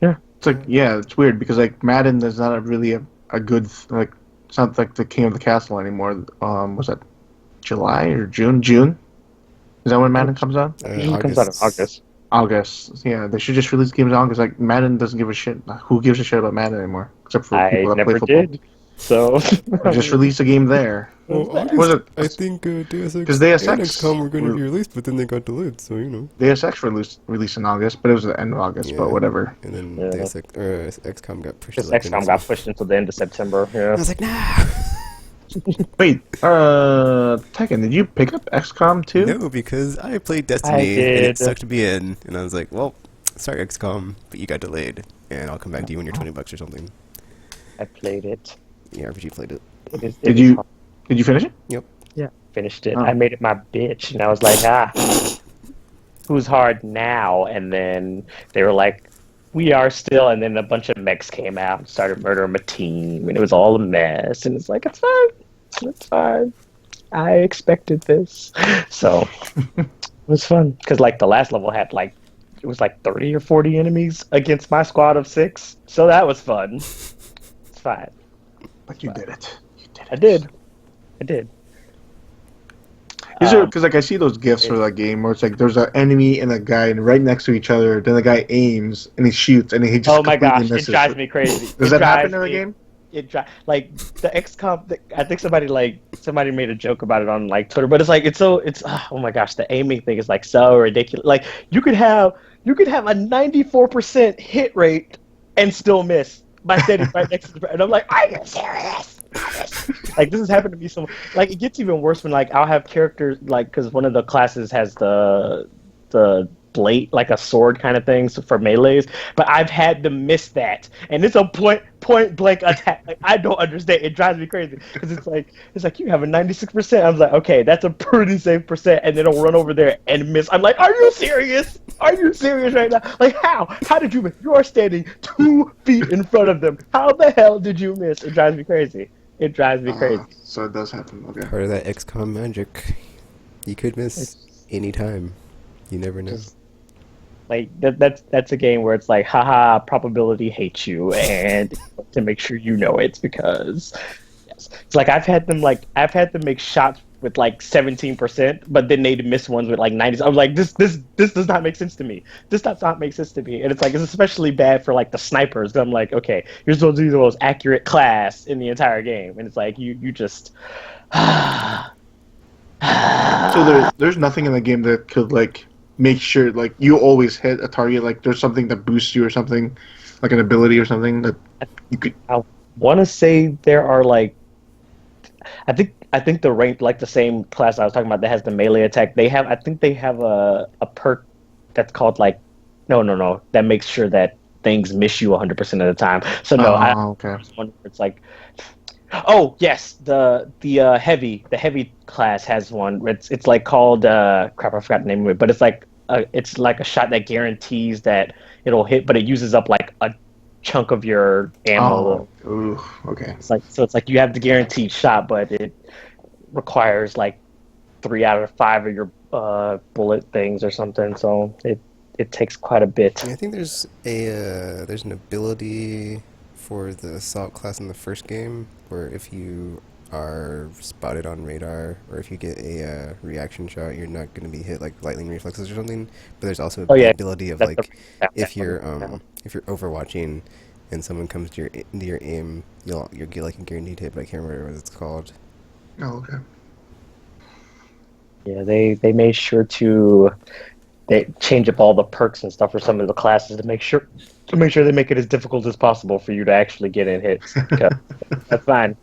It's like, yeah, it's weird because like Madden is not really a good, like, it's not like the king of the castle anymore. Was that July or June? June? Is that when Madden comes out? it usually comes out in August. August. Yeah, they should just release games in August. Like Madden doesn't give a shit. Who gives a shit about Madden anymore? Except for I people that never play football. did. So Just release a game there. Well, Was Was August, it- I think Deus Ex 'cause Deus and Ex XCOM were going to were- be released, but then they got delayed. So Deus Ex released in August, but it was the end of August. Yeah. But whatever. And then Yeah. Deus Ex, XCOM got pushed. this to, like, the XCOM next got month. pushed until the end of September. I Yeah, was like, nah. Wait, Tekken, did you pick up XCOM too? No, because I played Destiny and did. it sucked to be in, and I was like, well, sorry XCOM, but you got delayed, and I'll come back to you when you're $20 or something. I played it. Yeah, RPG played it. Did you finish it? Yep. Finished it. Oh. I made it my bitch, and I was like, who's hard now? And then they were like, we are still. And then a bunch of mechs came out and started murdering my team, and it was all a mess. And it's like, it's fine. It's fine. I expected this. So it was fun because like the last level had like it was like 30 or 40 enemies against my squad of 6. So that was fun. It's fine. But you did it. You did it. I did. I did. Is there because like I see those gifs for that game where it's like there's an enemy and a guy and right next to each other. Then the guy aims and he shoots and he just Oh my completely gosh, it misses. drives me crazy. Does It that happen drives in the me- game? Like the XCOM. I think somebody made a joke about it on like Twitter, but it's oh my gosh, the aiming thing is like so ridiculous. Like you could have a 94% hit rate and still miss by standing right next to the and I'm like, are you serious? Like this has happened to me so like it gets even worse when like I'll have characters like because one of the classes has the blade like a sword kind of thing for melees, but I've had to miss that, and it's a point blank attack. Like I don't understand. It drives me crazy because it's like you have a 96%. I was like, okay, that's a pretty safe percent, and then I'll run over there and miss. I'm like, are you serious? Are you serious right now? Like how? How did you miss? You are standing 2 feet in front of them. How the hell did you miss? It drives me crazy. It drives me crazy. So it does happen. Okay. Part of that XCOM magic. You could miss any time. You never know. Like that's a game where it's like, haha, probability hates you, and to make sure you know it because yes, it's like I've had them make shots with like 17%, but then they'd miss ones with like 90s. I was like, this does not make sense to me. This does not make sense to me, and it's like it's especially bad for like the snipers. I'm like, okay, you're supposed to be the most accurate class in the entire game, and it's like you just. So there's nothing in the game that could like make sure like you always hit a target. Like there's something that boosts you or something, like an ability or something that you could. I want to say there are like, I think the rank like the same class I was talking about that has the melee attack. I think they have a perk that's called like, no, that makes sure that things miss you 100% of the time. So no, Okay. It's like. Oh yes, the heavy class has one. It's like called crap. I forgot the name of it, but it's like a shot that guarantees that it'll hit, but it uses up like a chunk of your ammo. Oh, ooh, okay. It's like you have the guaranteed shot, but it requires like 3 out of 5 of your bullet things or something. So it takes quite a bit. Yeah, I think there's an ability for the assault class in the first game where if you are spotted on radar or if you get a reaction shot, you're not going to be hit like lightning reflexes or something. But there's also Oh the yeah, ability of that's like if you're yeah. overwatching and someone comes to into your aim, you'll get like a guaranteed hit, but I can't remember what it's called. Oh, okay. Yeah, they made sure to they change up all the perks and stuff for some of the classes to make sure they make it as difficult as possible for you to actually get in hits. That's fine.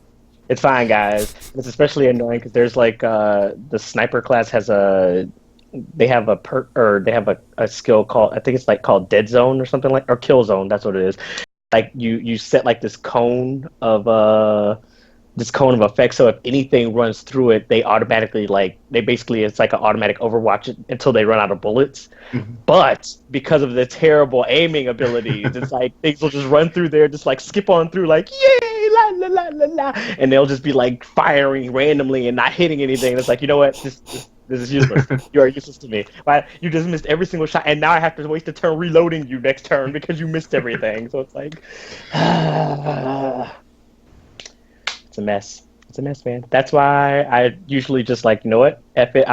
It's fine, guys. It's especially annoying because there's like the sniper class has they have a perk or they have a skill called I think it's like called dead zone or something like or kill zone. That's what it is. Like you set like this cone of effect. So if anything runs through it, they automatically they basically it's like an automatic overwatch until they run out of bullets. Mhm. But because of the terrible aiming abilities, it's like things will just run through there, just like skip on through, like yay, la la la la la, and they'll just be like firing randomly and not hitting anything. And it's like, you know what, this is useless. You are useless to me. You just missed every single shot, and now I have to waste a turn reloading you next turn because you missed everything. So it's like. It's a mess. It's a mess, man. That's why I usually just like, you know what? F it.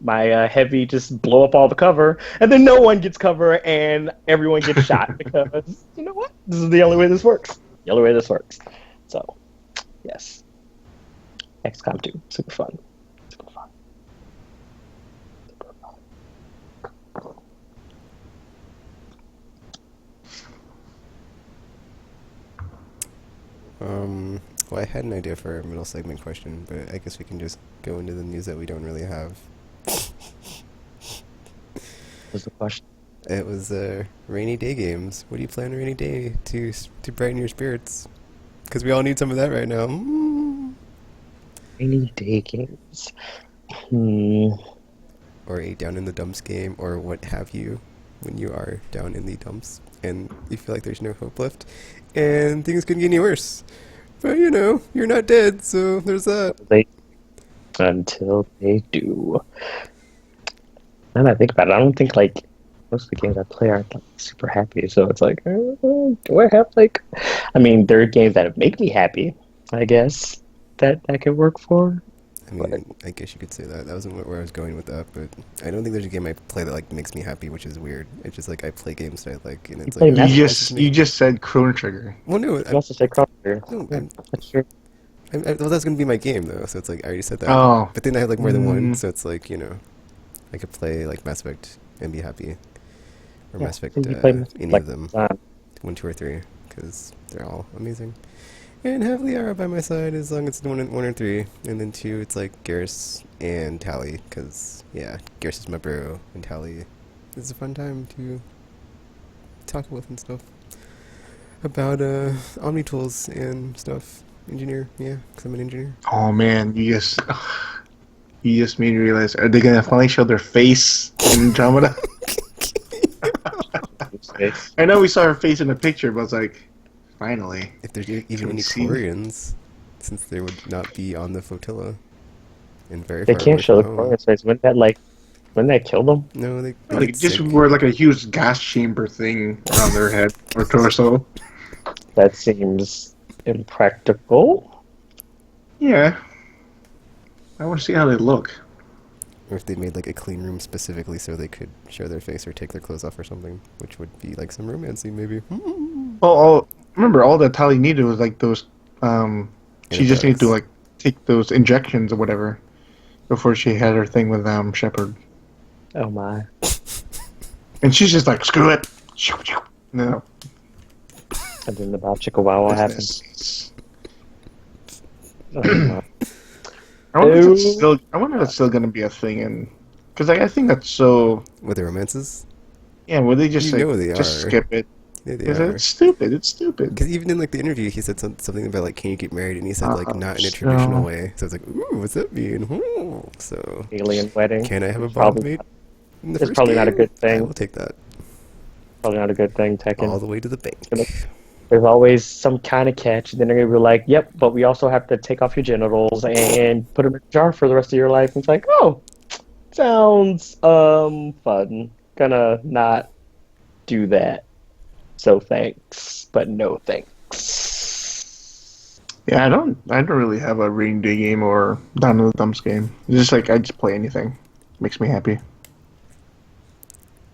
My heavy just blow up all the cover, and then no one gets cover, and everyone gets shot because you know what? This is the only way this works. The only way this works. So, yes. XCOM 2, super fun. Super fun. Super fun. Well, I had an idea for a middle segment question, but I guess we can just go into the news that we don't really have. What's the question? It was rainy day games. What do you play on a rainy day to brighten your spirits? Because we all need some of that right now. Rainy day games. Or a down in the dumps game, or what have you, when you are down in the dumps and you feel like there's no hope left, and things couldn't get any worse. But you know, you're not dead, so there's that. Until they do. Now that I think about it, I don't think like most of the games I play aren't like super happy. So it's like, do I have like? I mean, there are games that make me happy. I guess that could work for. I mean, I guess you could say that. That wasn't where I was going with that, but I don't think there's a game I play that like makes me happy, which is weird. It's just like I play games that I like, and it's like You just said Chrono Trigger. Well, no, You also say Chrono Trigger. no, That's true. well, that's gonna be my game though, so it's like I already said that. Oh. But then I have like more than one, so it's like, you know, I could play like Mass Effect and be happy, or Yeah, Mass Effect you play Mass any like, of them. 1, 2, or 3, because they're all amazing. And happily are by my side as long as it's 1 or 3. And then 2, it's like Garrus and Tally, because, yeah, Garrus is my bro, and Tally is a fun time to talk with and stuff. About Omni tools and stuff. Engineer, yeah, because I'm an engineer. Oh man, you just made me realize, are they gonna finally show their face in Andromeda? I know we saw her face in the picture, but I was like, finally. If there's Can even we any see? Quarians, since they would not be on the flotilla and very They far can't away show the from home. Quarian's face. Wouldn't that kill them? No, they Like, get just sick. wear like a huge gas chamber thing around their head or torso. That seems impractical. Yeah. I want to see how they look. Or if they made like a clean room specifically so they could show their face or take their clothes off or something, which would be like some romancing maybe. Well, remember, all that Tali needed was like those. She just needed to like take those injections or whatever before she had her thing with Shepard. Oh my. And she's just like, screw it. No. And then about Chickawawa happened. Business. Oh my. I wonder if it's still gonna be a thing, and because I think that's so. With the romances? Yeah, would they just You like know they just are. skip it? Yeah, they Because are. it's stupid. It's stupid. Because even in like the interview, he said something about like, "Can you get married?" And he said like, "Not in a So- traditional way." So I was like, "Ooh, what's that mean?" Ooh. So Alien wedding. can I have a It's bond probably- mate? In the it's first probably not a game? good I thing. will take that Probably not a good thing, Tekken. all the way to the bank. There's always some kind of catch. Then they're gonna be like, "Yep, but we also have to take off your genitals and put them in a jar for the rest of your life." And it's like, oh, sounds fun. Gonna not do that. So thanks, but no thanks. Yeah, I don't really have a rain day game or down to the dumps game. It's just like I just play anything. Makes me happy.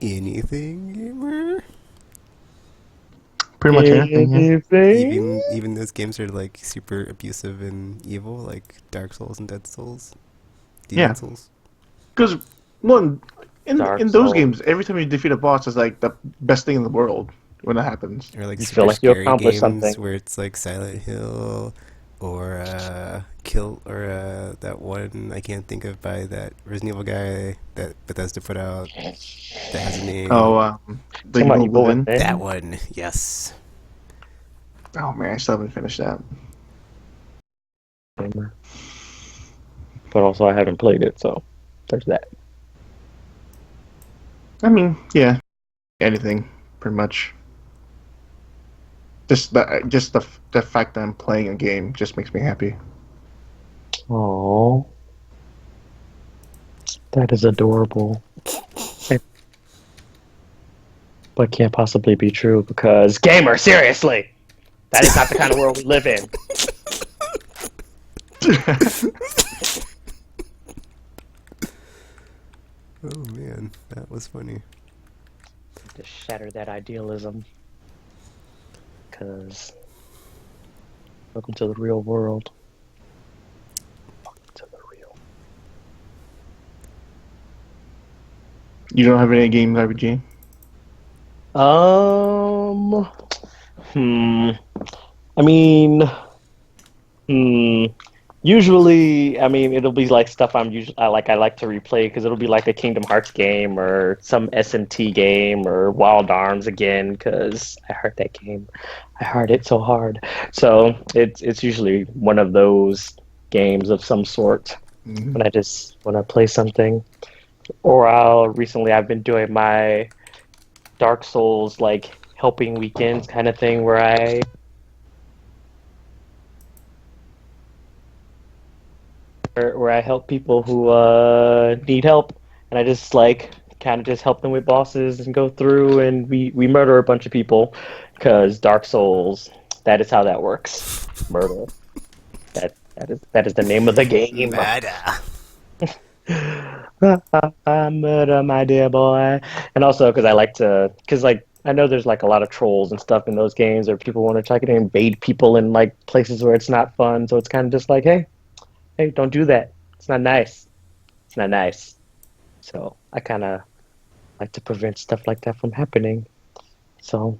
Anything gamer? Pretty much anything. Yeah. Even those games are like super abusive and evil, like Dark Souls and Dead Souls. Demon Yeah. Souls. Because one in Dark those Souls. games, every time you defeat a boss is like the best thing in the world when that happens. Or like You super feel like you scary accomplished games something. where it's like Silent Hill or that one I can't think of by that Resident Evil guy that Bethesda put out that has a name. Oh, the Talking about Evil Evil Within. Within? That one, yes. Oh man, I still haven't finished that. Gamer. But also, I haven't played it, so there's that. I mean, yeah, anything pretty much. Just the fact that I'm playing a game just makes me happy. Oh, that is adorable. But can't possibly be true because gamer, seriously, that is not the kind of world we live in. Oh man, that was funny. To shatter that idealism, because welcome to the real world. Welcome to the real. You don't have any games RPG? I mean, usually, I mean, it'll be like stuff I like to replay because it'll be like a Kingdom Hearts game or some SMT game or Wild Arms again because I heard that game. I heard it so hard. So it's usually one of those games of some sort Mhm. when I just want to play something. Or recently I've been doing my Dark Souls like helping weekends kind of thing where I help people who need help, and I just like kind of just help them with bosses and go through and we murder a bunch of people because Dark Souls, that is how that works. Murder. That is the name of the game. Murder, my dear boy. And also because I like to, because like I know there's like a lot of trolls and stuff in those games, or people want to try to invade people in like places where it's not fun. So it's kind of just like, hey, don't do that. It's not nice. It's not nice. So I kind of like to prevent stuff like that from happening. So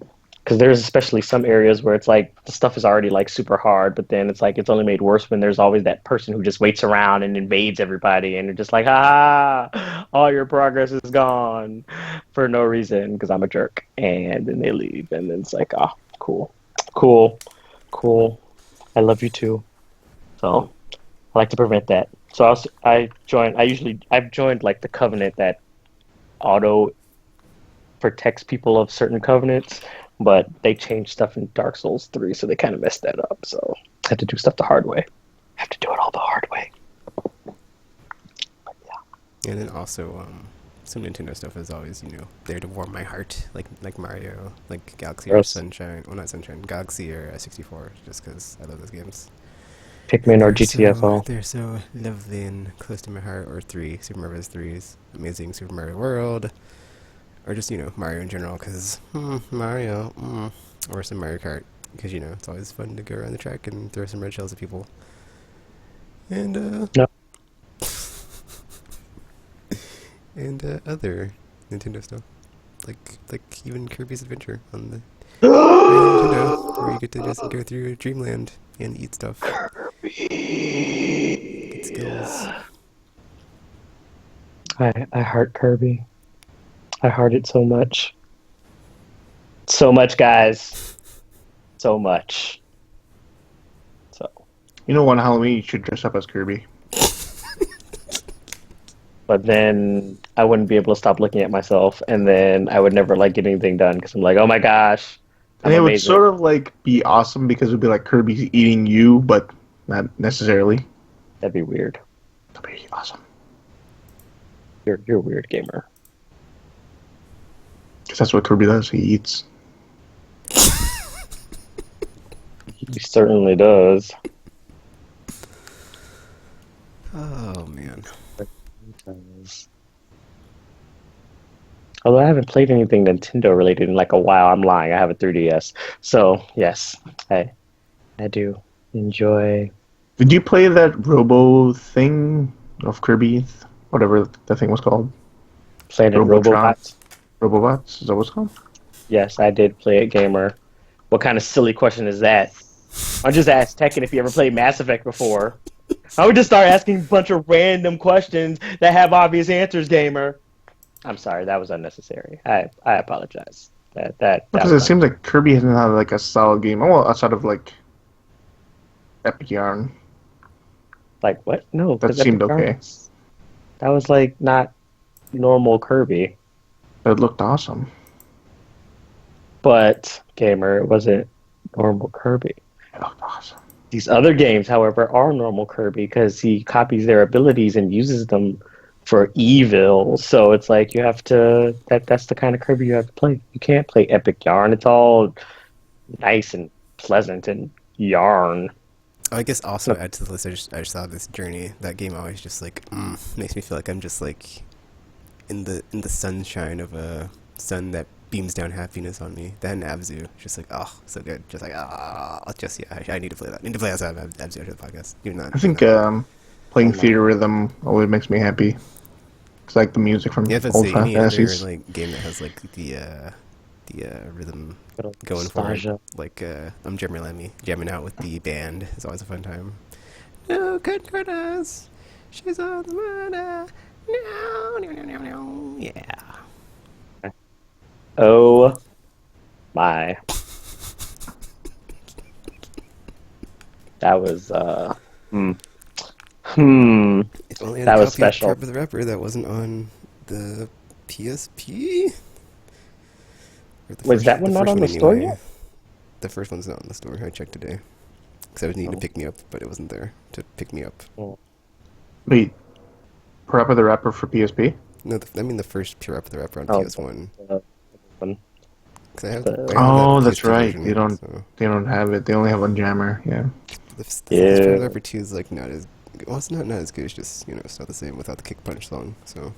because there's especially some areas where it's like the stuff is already like super hard, but then it's like it's only made worse when there's always that person who just waits around and invades everybody, and you're just like, ah, all your progress is gone for no reason because I'm a jerk, and then they leave, and then it's like, oh, cool, cool, cool. I love you too. So I like to prevent that. So I've joined like the covenant that auto protects people of certain covenants, but they changed stuff in Dark Souls 3, so they kind of messed that up. So I had to do stuff the hard way. I have to do it all the hard way. But yeah. And then also, some Nintendo stuff is always, there to warm my heart, like Mario, like Galaxy or Gross. Sunshine. Well, not Sunshine, Galaxy or 64, just because I love those games. Pikmin or They're GTFO. they're so lovely and close to my heart. Or 3, Super Mario Bros. 3's Amazing Super Mario World. Or just, Mario in general, because Mario. Or some Mario Kart, because, it's always fun to go around the track and throw some red shells at people. And, No. and other Nintendo stuff. Like even Kirby's Adventure on the Nintendo, where you get to just go through Dreamland and eat stuff. Get skills. I heart Kirby. I heart it so much. So much, guys. So much. So, On Halloween you should dress up as Kirby. but then I wouldn't be able to stop looking at myself, and then I would never like get anything done because I'm like, oh my gosh, I'm And it would amazing. sort of like be awesome because it would be like Kirby's eating you, but not necessarily. That'd be weird. That'd be awesome. You're a weird gamer. Because that's what Kirby does. He eats. He certainly does. Oh man. Although I haven't played anything Nintendo related in like a while, I'm lying. I have a 3DS, so yes, I do enjoy. Did you play that Robo thing of Kirby? Whatever that thing was called. Playing in Robotron. Robobots. Robobots? Is that what it's called? Yes, I did play it, gamer. What kind of silly question is that? I just asked Tekken if he ever played Mass Effect before. I would just start asking a bunch of random questions that have obvious answers, gamer. I'm sorry, that was unnecessary. I apologize. That Because it seems like Kirby hasn't had like a solid game. Well, outside of like Epic Yarn. like what? No, That 'cause seemed Epic okay. Yarns- That was like not normal Kirby, But it looked awesome. but gamer, it wasn't normal Kirby. It looked awesome. These other games, however, are normal Kirby because he copies their abilities and uses them for evil. So it's like you have to that's the kind of Kirby you have to play. You can't play Epic Yarn. It's all nice and pleasant and yarn. Oh, I guess also add to the list. I just thought of this journey. That game always just like makes me feel like I'm just like in the sunshine of a sun that beams down happiness on me. That and Abzu, just like so good. Just like I need to play that. I need to play outside of Abzu after the podcast. Even that. I think playing Theater Rhythm always makes me happy. It's like the music from Yeah, if it's old any other fantasies. like game that has like the rhythm Little going for it. nostalgia. Like I'm jamming out with the band. It's always a fun time. No, couldn't hurt us. She's on the murder. No, no, no, no, no. Yeah. Oh my. That was If only I had That a was copy of special. Trap of the Rapper that wasn't on the PSP. Or the Was that one not first on the store anyway. yet? The first one's not on the store. I checked today. Because I was needing to Oh. pick me up, but it wasn't there to pick me up. Wait, Parappa the Rapper for PSP? No, I mean the first Pure Up the Rapper on Oh. PS1. One. Cause I have, The- I have Oh, that that's PSP right. version, They don't- so. They don't have it. They only have one jammer. Yeah. The first Yeah. Pure Up the Rapper 2 is like not as... Well, it's not as good. It's just, it's not the same without the Kick Punch song, so...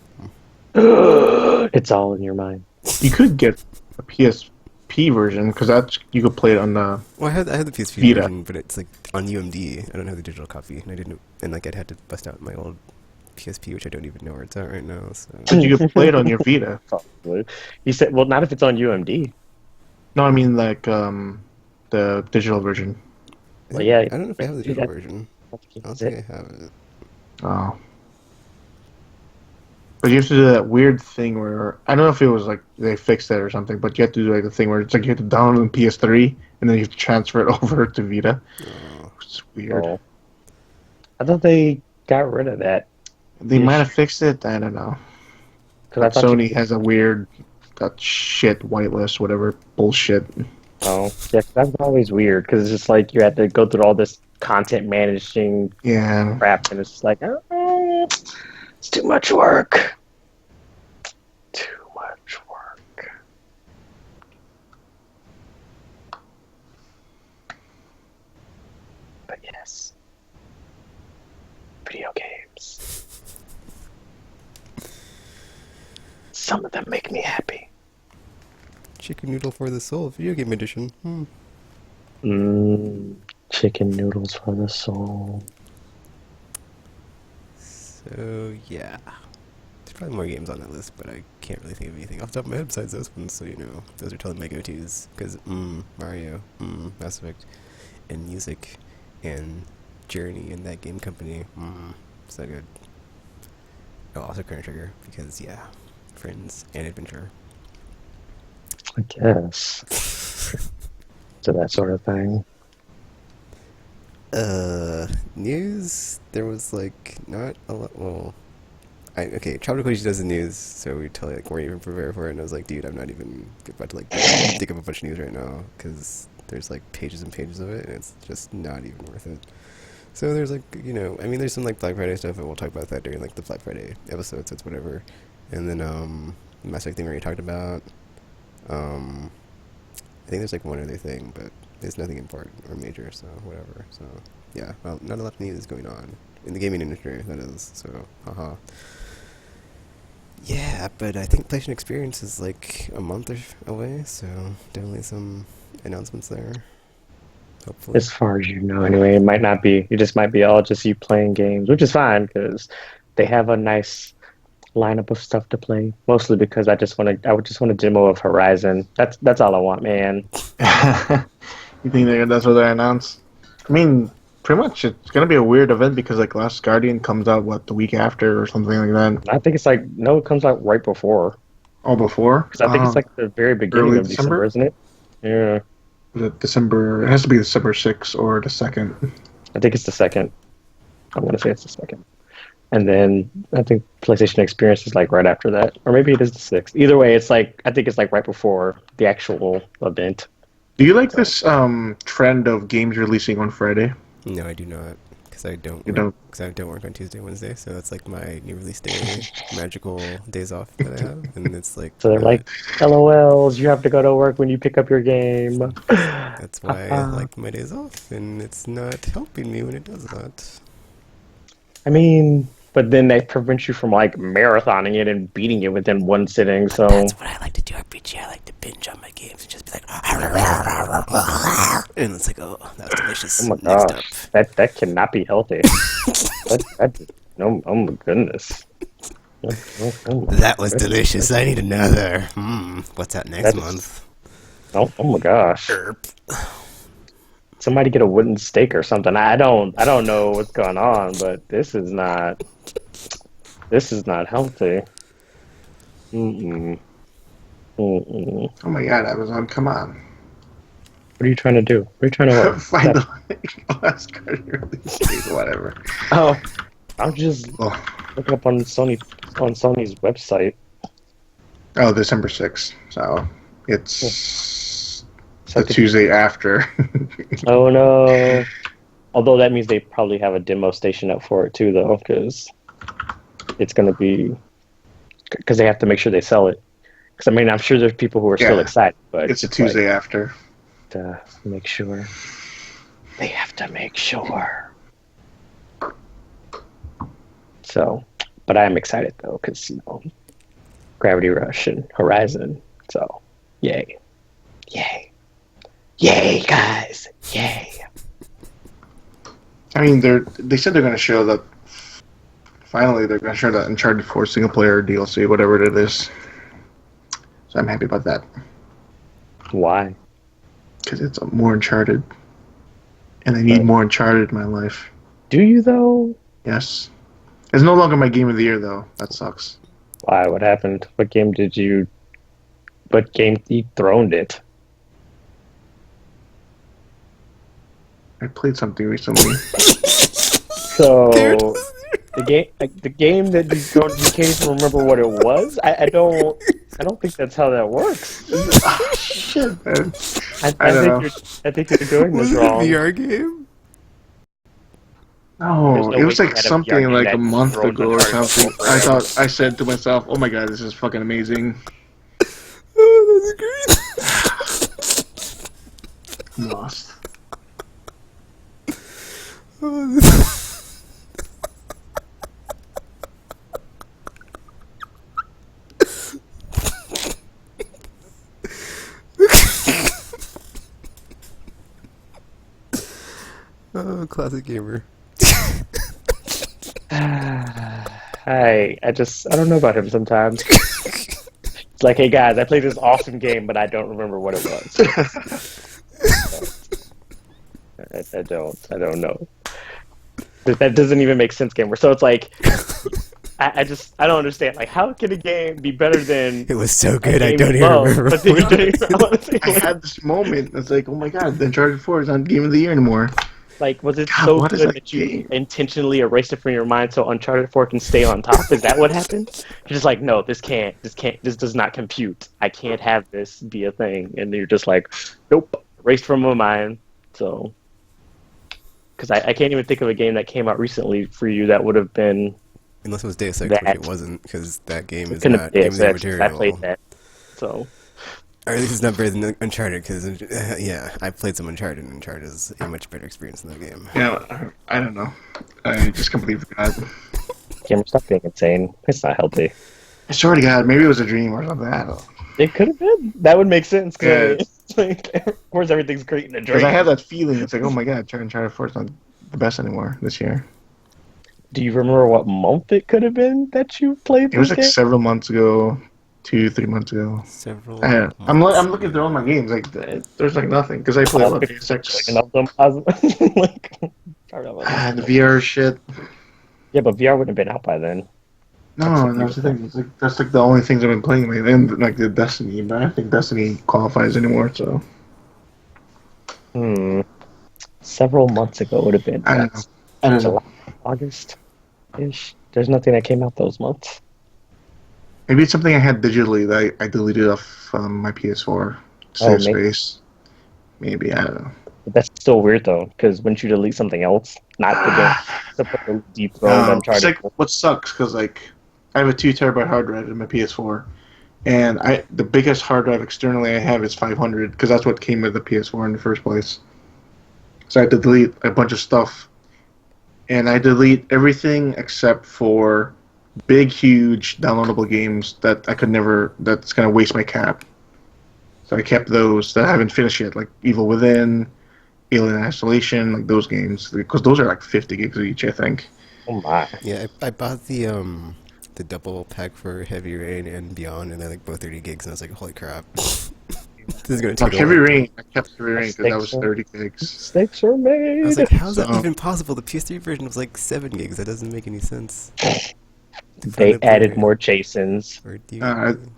It's all in your mind. You could get a PSP version because that's you could play it on the. Well, I had the PSP Vita. version, but it's like on UMD. I don't have the digital copy, and I didn't. And like I'd had to bust out my old PSP, which I don't even know where it's at right now. So But you could play it on your Vita. Probably. He said, well, not if it's on UMD. No, I mean like the digital version. Well, yeah, I don't know if I have the digital that's version. I don't that's think it. I have it. Oh. But you have to do that weird thing where I don't know if it was like they fixed it or something, but you have to do like the thing where it's like you have to download on PS3 and then you have to transfer it over to Vita. Oh, It's weird. Oh, I thought they got rid of that They might issue have fixed it. I don't know. because I But thought you Sony could. has a weird that shit whitelist, whatever bullshit. Oh, yeah, 'cause that's always weird because it's just like you had to go through all this content managing Yeah. crap, and it's just like, it's too much work. Too much work. But yes, video games. Some of them make me happy. Chicken Noodle for the Soul video game edition. Mmm, chicken noodles for the soul. So yeah, there's probably more games on that list, but I can't really think of anything off the top of my head besides those ones. So those are totally my go-tos. Because Mario, Mass Effect, and music, and Journey, and that game company, so good. Oh, also Chrono Trigger because yeah, friends and adventure. I guess. So that sort of thing. News. There was like not a lot. Well, okay. Tropical Equation does the news, so we totally like weren't even prepared for it. And I was like, dude, I'm not even about to like think of a bunch of news right now because there's like pages and pages of it, and it's just not even worth it. So there's like I mean, there's some like Black Friday stuff, and we'll talk about that during like the Black Friday episode. So it's whatever. And then the Mass Effect thing we already talked about. I think there's like one other thing, but there's nothing important or major, so whatever. So yeah, well, not a lot of news going on in the gaming industry. That is so, haha. Yeah, but I think PlayStation Experience is like a month away, so definitely some announcements there. Hopefully. As far as you know, anyway, it might not be. It just might be all just you playing games, which is fine because they have a nice lineup of stuff to play. Mostly because I would just want a demo of Horizon. That's all I want, man. You think that's what they announced? I mean, pretty much it's gonna be a weird event because like Last Guardian comes out the week after or something like that. I think it's like no, it comes out right before Oh, before? because I think it's like the very beginning Early of December, December? isn't it? Yeah, Is it December? It has to be December 6th or the 2nd. I think it's the second. I'm gonna say it's the second. And then I think PlayStation Experience is like right after that, or maybe it is the sixth. Either way, it's like I think it's like right before the actual event. Do you like So this trend of games releasing on Friday? No, I do not, because I don't You work. don't. Because I don't work on Tuesday, Wednesday, so that's like my new release day, magical days off that I have, and it's like they're not. like, LOLs, you have to go to work when you pick up your game. That's why I like my days off, and it's not helping me when it does not. I mean, but then they prevent you from like marathoning it and beating it within one sitting. But So, that's what I like to do RPG. I like to binge on my games and just be like, and it's like, oh, that was oh delicious. my Next up, gosh, that cannot be healthy. That no, oh my goodness. Oh my that was goodness. delicious. I need another. What's out next That is, month? oh my gosh. Erp. Somebody get a wooden stake or something. I don't know what's going on, but this is not healthy. Mm-mm. Mm-mm. Oh my god, Amazon, come on. What are you trying to do? What are you trying to what? Find the Last Guardian release date, whatever. Oh, I'm just Oh, looking up on Sony's website. oh, December 6th. So it's So the Tuesday after. oh no. Although that means they probably have a demo station up for it too, though, because it's going to be because they have to make sure they sell it. Because I mean, I'm sure there's people who are still Yeah, excited, but it's a Tuesday after. to make sure they have to make sure. So, but I am excited though, because Gravity Rush and Horizon. So, yay, yay, yay, guys, yay! I mean, they said they're going to show that. Finally, they're going to show that Uncharted 4 single player DLC, whatever it is. So I'm happy about that. Why? Because it's more Uncharted, and I need But more Uncharted in my life. do you though? Yes. It's no longer my game of the year though. That sucks. Why? What happened? What game did you? What game dethroned it? I played something recently. So the game that you can't even remember what it was. I don't think that's how that works. Shit, man. I don't think know. I think you're doing Was this it a wrong. VR game? There's No, no it way was you like had a something VR game like that a month dethroned ago or Uncharted something. forever. I thought I said to myself, "Oh my god, this is fucking amazing." Oh, that's great. I'm lost. Oh, classic gamer. I don't know about him sometimes. It's like, hey guys, I played this awesome game, but I don't remember what it was. I don't know. That doesn't even make sense, gamer. So it's like, I don't understand. Like, how can a game be better than It was so a good, I game don't you even love, remember. but then you don't even, I had this moment. It's like, oh my god, the Uncharted 4 is not game of the year anymore. like, was it God, so what is good that that you game? intentionally erased it from your mind so Uncharted 4 can stay on top? Is that what happened? You're just like, no, this does not compute. I can't have this be a thing. And you're just like, nope, erased from my mind. So, because I can't even think of a game that came out recently for you that would have been Unless it was Deus Ex, which that. it wasn't, because that game It is couldn't have not been game of the year Deus Ex, 'cause I played material. that. So, Or at least it's not better than Uncharted, because, yeah, I played some Uncharted, and Uncharted is a much better experience than that game. Yeah, I don't know. I just completely forgot. gamer, stop being insane. It's not healthy. I swear to God, maybe it was a dream or something. I don't know. It could have been. That would make sense. Yeah. It's like, of course, everything's great in a Because I dream. had that feeling. It's like, oh my God, Uncharted 4 is not the best anymore this year. Do you remember what month it could have been that you played It was this like game? several months ago, 2, 3 months ago. Several I'm months looking through ago. all my games. Like, there's like nothing because I play a lot of Deus Million Ex. of them. I was like, sorry about that. The VR shit. Yeah, but VR wouldn't have been out by then. No, that's the thing. It's like that's like the only things I've been playing lately, and like the Destiny. But I don't think Destiny qualifies anymore. So Several months ago would have been I don't know. I don't know. July, August-ish. There's nothing that came out those months. Maybe it's something I had digitally that I deleted off my PS4 to Oh, save maybe. space. Maybe I don't know. But that's still weird though, because wouldn't you delete something else, not the game, to put the dethroned It's Uncharted? like what sucks because like I have a 2 terabyte hard drive in my PS4, and the biggest hard drive externally I have is 500 because that's what came with the PS4 in the first place. So I had to delete a bunch of stuff, and I delete everything except for big, huge downloadable games that I could never. That's gonna waste my cap. So I kept those that I haven't finished yet, like Evil Within, Alien Isolation, like those games, because those are like 50 gigs each, I think. Oh my! Yeah, I bought the double pack for Heavy Rain and Beyond, and they're like both 30 gigs, and I was like, holy crap. This is going to Like take a Heavy while. Rain, I kept Heavy Rain because that was 30 gigs. Mistakes were made. I was like, how's that So- even possible? The PS3 version was like 7 gigs. That doesn't make any sense. They added more chasins. Or do you...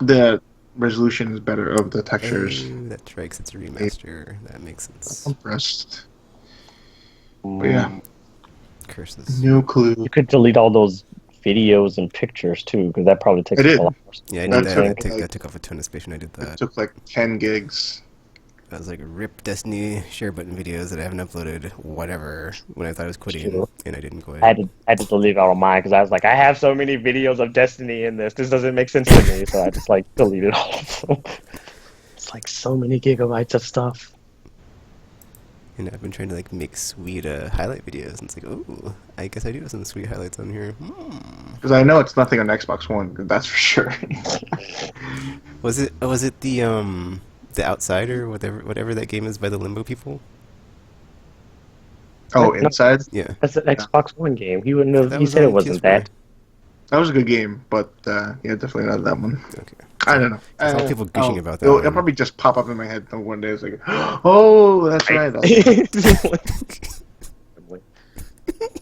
The resolution is better of the textures. Oh, that's right, 'cause it's a remaster. That makes sense. Compressed. But yeah, Curses. no clue. You could delete all those videos and pictures too, because that probably takes I did. a lot more. Yeah, I did That's that. what That I took, like. that took off a ton of space when I did It that. took like 10 gigs. I was like, rip Destiny share button videos that I haven't uploaded, whatever, when I thought I was quitting, True. and I didn't quit. I had to delete all of mine because I was like, I have so many videos of Destiny in this. This doesn't make sense to me, so I just like deleted all of them. It's like so many gigabytes of stuff. And I've been trying to like make sweet highlight videos, and it's like, oh, I guess I do have some sweet highlights on here. Because I know it's nothing on Xbox One, that's for sure. Was it the Outsider, whatever that game is by the Limbo people? Oh, No. Inside? Yeah. That's an Xbox One game. He wouldn't have. That He was said on it wasn't PS4. that. That was a good game, but yeah, definitely not that one. Okay. I don't know. I saw people gushing about that It'll one. probably just pop up in my head one day. It's like, oh, that's right.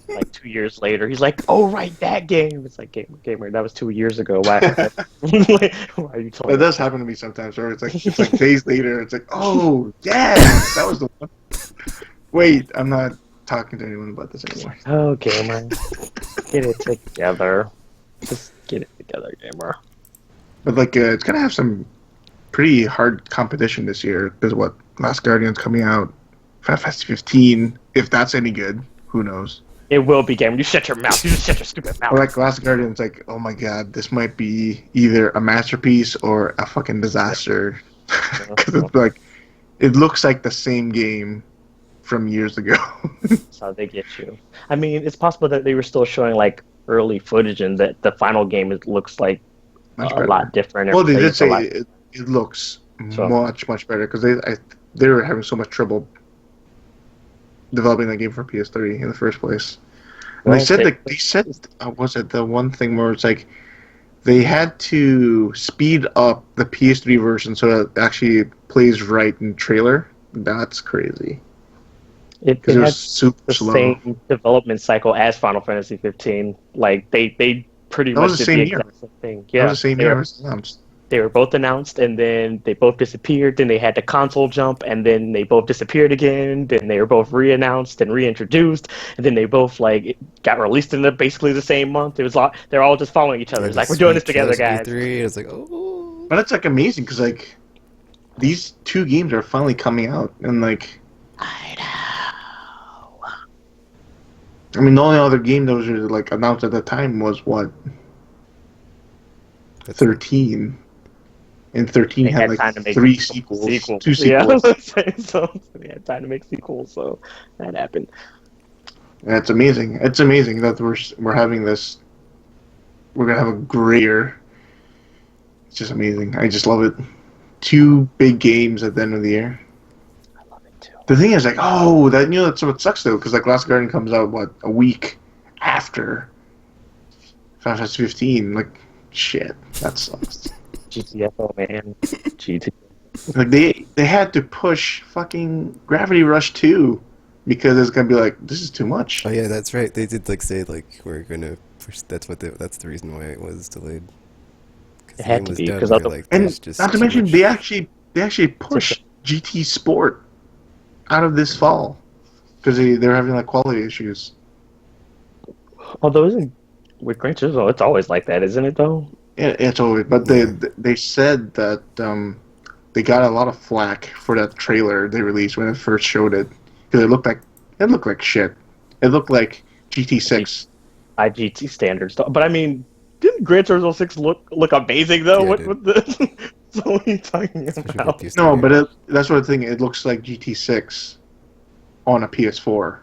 Like 2 years later, he's like, "Oh, right, that game." It's like, gamer, that was 2 years ago. Why? Why are you telling That me? does happen to me sometimes. Or it's like days later. It's like, oh yeah, that was the one. Wait, I'm not talking to anyone about this anymore. Oh, gamer, get it together. Just get it together, gamer. But like, it's gonna have some pretty hard competition this year. Because what Last Guardian's coming out, Final Fantasy 15. If that's any good, who knows? It will be, gamer. You shut your mouth. You just shut your stupid mouth. Or like Last Guardian's like, oh my god, this might be either a masterpiece or a fucking disaster. Because it's like, it looks like the same game from years ago. That's how they get you. I mean, it's possible that they were still showing like early footage and that the final game looks like Much a better. lot different. and Well, they did plays a say lot- it looks So- much better because they were having so much trouble developing that game for PS3 in the first place. And Well, they said was it the one thing where it's like they had to speed up the PS3 version so that it actually plays right in trailer. That's crazy it because it was has super the slow. same development cycle as Final Fantasy 15. Like they pretty That much was the did same the year. exact same thing. That Yeah, was the same they year it were, was announced. they were both announced, and then they both disappeared. Then they had the console jump, and then they both disappeared again. Then they were both re-announced and reintroduced, and then they both like got released in basically the same month. It was they're all just following each other. It's like, we're doing this together, guys. It's like, oh. But it's like amazing because like these two games are finally coming out and like. I know. I mean, the only other game that was like announced at the time was what That's 13, and 13 They had had time like to make 2 sequels. Yeah, let's say so. They had time to make sequels, so that happened. And it's amazing. It's amazing that we're having this. We're gonna have a great year. It's just amazing. I just love it. 2 big games at the end of the year. I love it too. The thing is, like, oh, that's what sucks though, because like Last Guardian comes out a week after Final Fantasy 15. Like, shit, that sucks. GTFO, man. GT. Like they had to push fucking Gravity Rush 2 because it's gonna be like, this is too much. Oh yeah, that's right. They did like say like we're gonna push. That's the reason why it was delayed. It had to be, because they're other- like, And there's just not to too mention, much. they actually pushed GT Sport out of this fall because they're having like quality issues. Although isn't with Gran Turismo, it's always like that, isn't it? Though. Yeah, it's always. But they said that they got a lot of flack for that trailer they released when it first showed it because it looked like shit. It looked like GT6. By GT standards, though. But I mean, didn't Gran Turismo 6 look amazing though? Yeah, what it what the? So what are you talking Especially for about? PS3. No, but that's what the thing. It looks like GT6 on a PS4.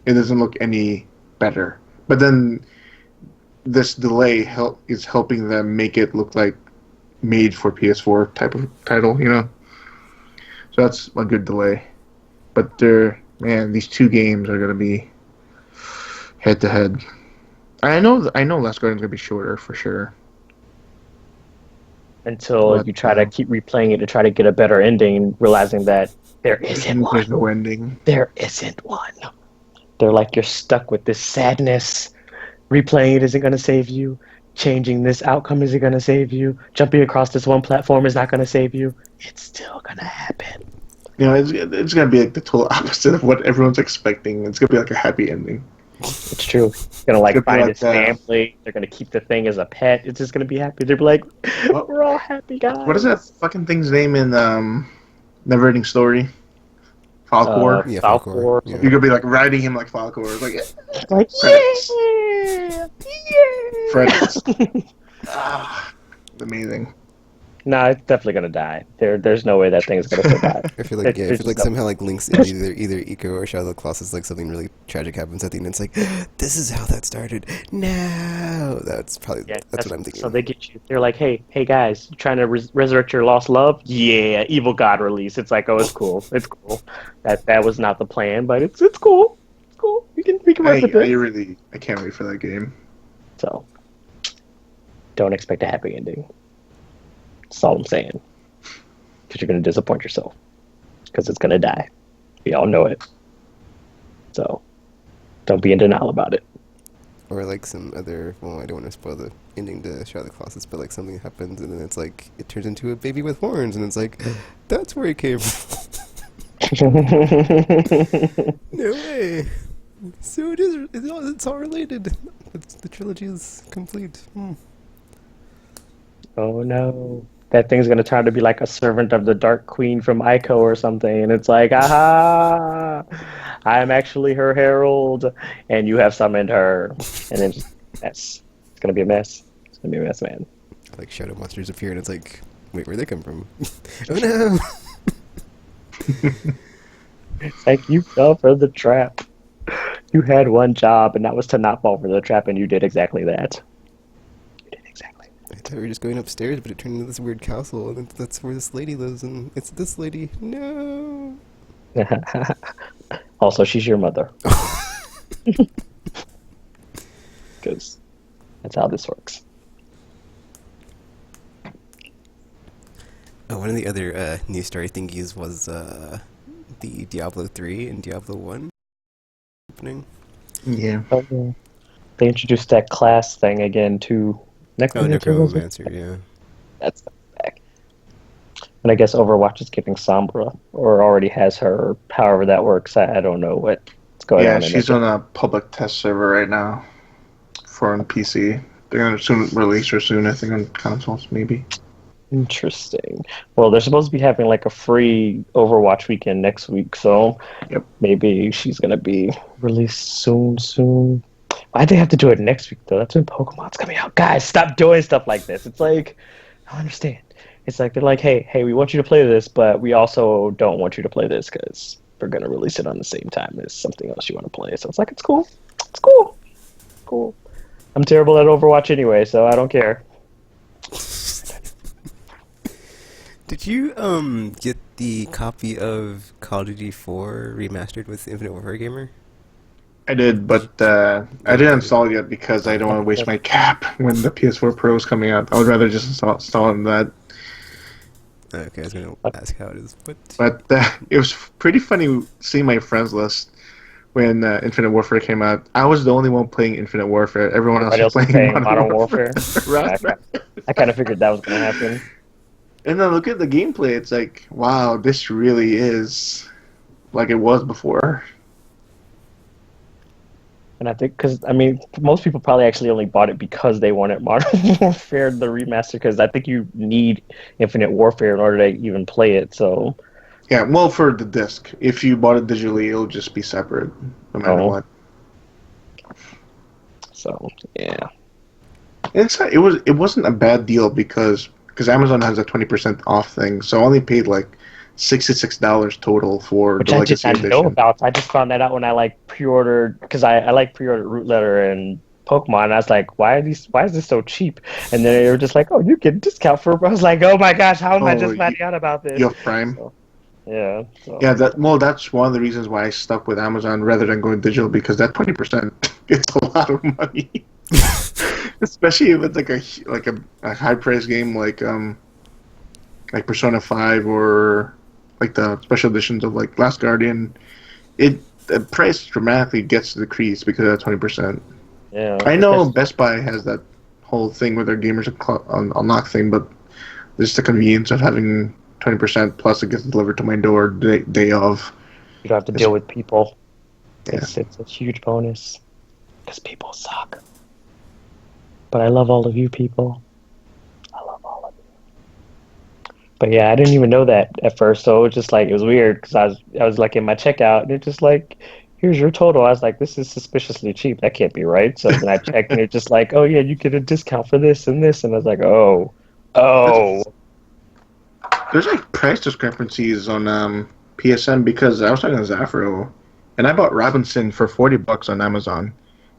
It doesn't look any better. But then this delay is helping them make it look like made for PS4 type of title, you know. So that's a good delay. But these 2 games are gonna be head to head. I know Last Guardian's gonna be shorter for sure. Until But, you try to keep replaying it to try to get a better ending, realizing that there isn't one. There's no ending. There isn't one. They're like, you're stuck with this sadness. Replaying it isn't going to save you. Changing this outcome isn't going to save you. Jumping across this one platform is not going to save you. It's still going to happen. You know, it's gonna be like the total opposite of what everyone's expecting. It's gonna be like a happy ending. It's true. He's going to like Could be find like his that. family. They're going to keep the thing as a pet. It's just going to be happy. They're like, What- we're all happy, guys. What is that fucking thing's name in Never Ending Story? Falcor. Yeah, Falcor. Falcor, yeah. You're gonna be like riding him like Falcor. It's like Like, Credits. yeah, yeah. ah, amazing. Nah, it's definitely going to die. There's no way that thing's going to survive. I feel like It's just somehow like links in either Eco or Shadow of the Colossus, like something really tragic happens at the end. It's like, this is how that started. No, that's probably Yeah, that's what I'm thinking. So they get you. They're like, hey guys, you trying to resurrect your lost love? Yeah, Evil God release. It's like, oh, it's cool. It's cool. That was not the plan, but it's cool. It's cool. We can work with it. I can't wait for that game. So don't expect a happy ending. That's all I'm saying. Because you're going to disappoint yourself. Because it's going to die. We all know it. So don't be in denial about it. Or like some other, well, I don't want to spoil the ending to Shadow of the Colossus, but like something happens and then it's like, it turns into a baby with horns, and it's like, that's where it came from. No way. So it is, it's all related. The trilogy is complete. Oh no. That thing's gonna turn out to be like a servant of the Dark Queen from Ico or something, and it's like, aha! I'm actually her herald, and you have summoned her, and then just mess. It's gonna be a mess. It's gonna be a mess, man. Like shadow monsters appear and it's like, wait, where'd they come from? Oh no! It's like you fell for the trap. You had one job, and that was to not fall for the trap, and you did exactly that. You did exactly. I thought we were just going upstairs, but it turned into this weird castle, and that's where this lady lives, and it's this lady. No! Also, she's your mother. Because that's how this works. Oh, one of the other news story thingies was the Diablo 3 and Diablo 1 opening. Yeah. They introduced that class thing again too. Necromancer, yeah. That's back. And I guess Overwatch is giving Sombra, or already has her, or however that works. I don't know what's going on. Yeah, she's on a public test server right now for on PC. They're going to soon release her soon, I think, on consoles, maybe. Interesting. Well, they're supposed to be having like a free Overwatch weekend next week, so maybe she's gonna be released soon. Why'd they have to do it next week though? That's when Pokemon's coming out. Guys, stop doing stuff like this. It's like, I don't understand. It's like they're like, hey, we want you to play this, but we also don't want you to play this because we're gonna release it on the same time as something else you want to play. So it's like, it's cool. I'm terrible at Overwatch anyway, so I don't care. Did you get the copy of Call of Duty 4 remastered with Infinite Warfare Gamer? I did, but I didn't install it yet because I don't want to waste my cap when the PS4 Pro is coming out. I would rather just install on that. Okay, I was gonna ask how it is, but it was pretty funny seeing my friends list when Infinite Warfare came out. I was the only one playing Infinite Warfare. Everyone else was playing Modern Warfare. Right. I kind of figured that was going to happen. And then look at the gameplay. It's like, wow, this really is like it was before. And I think, because, I mean, most people probably actually only bought it because they wanted Modern Warfare, the remaster, because I think you need Infinite Warfare in order to even play it, so... Yeah, well, for the disc. If you bought it digitally, it'll just be separate, no matter what. So, yeah. It wasn't a bad deal because Amazon has a 20% off thing, so I only paid like $66 total for Which the I Legacy did not Edition. know about. I just found that out when I pre-ordered, because I pre-ordered Root Letter and Pokemon. And I was like, why is this so cheap? And then they were just like, oh, you get a discount for it. I was like, oh my gosh, how am I just finding out about this? You have Prime? So, yeah. So. Yeah, that's one of the reasons why I stuck with Amazon rather than going digital, because that 20%, it's a lot of money. Especially if it's like a high price game like Persona 5 or like the special editions of like Last Guardian. The price dramatically gets decreased because of that 20%. Yeah. I know Best Buy has that whole thing with their gamers unlock thing, but just the convenience of having 20% plus it gets delivered to my door day of. You don't have to deal with people. Yeah. It's a huge bonus because people suck. But I love all of you people. I love all of you. But yeah, I didn't even know that at first, so it was just like, it was weird because I was like in my checkout and it's just like, here's your total. I was like, this is suspiciously cheap. That can't be right. So then I checked and it's just like, oh yeah, you get a discount for this and this, and I was like, oh. There's like price discrepancies on PSN because I was talking to Zafro and I bought Robinson for $40 on Amazon.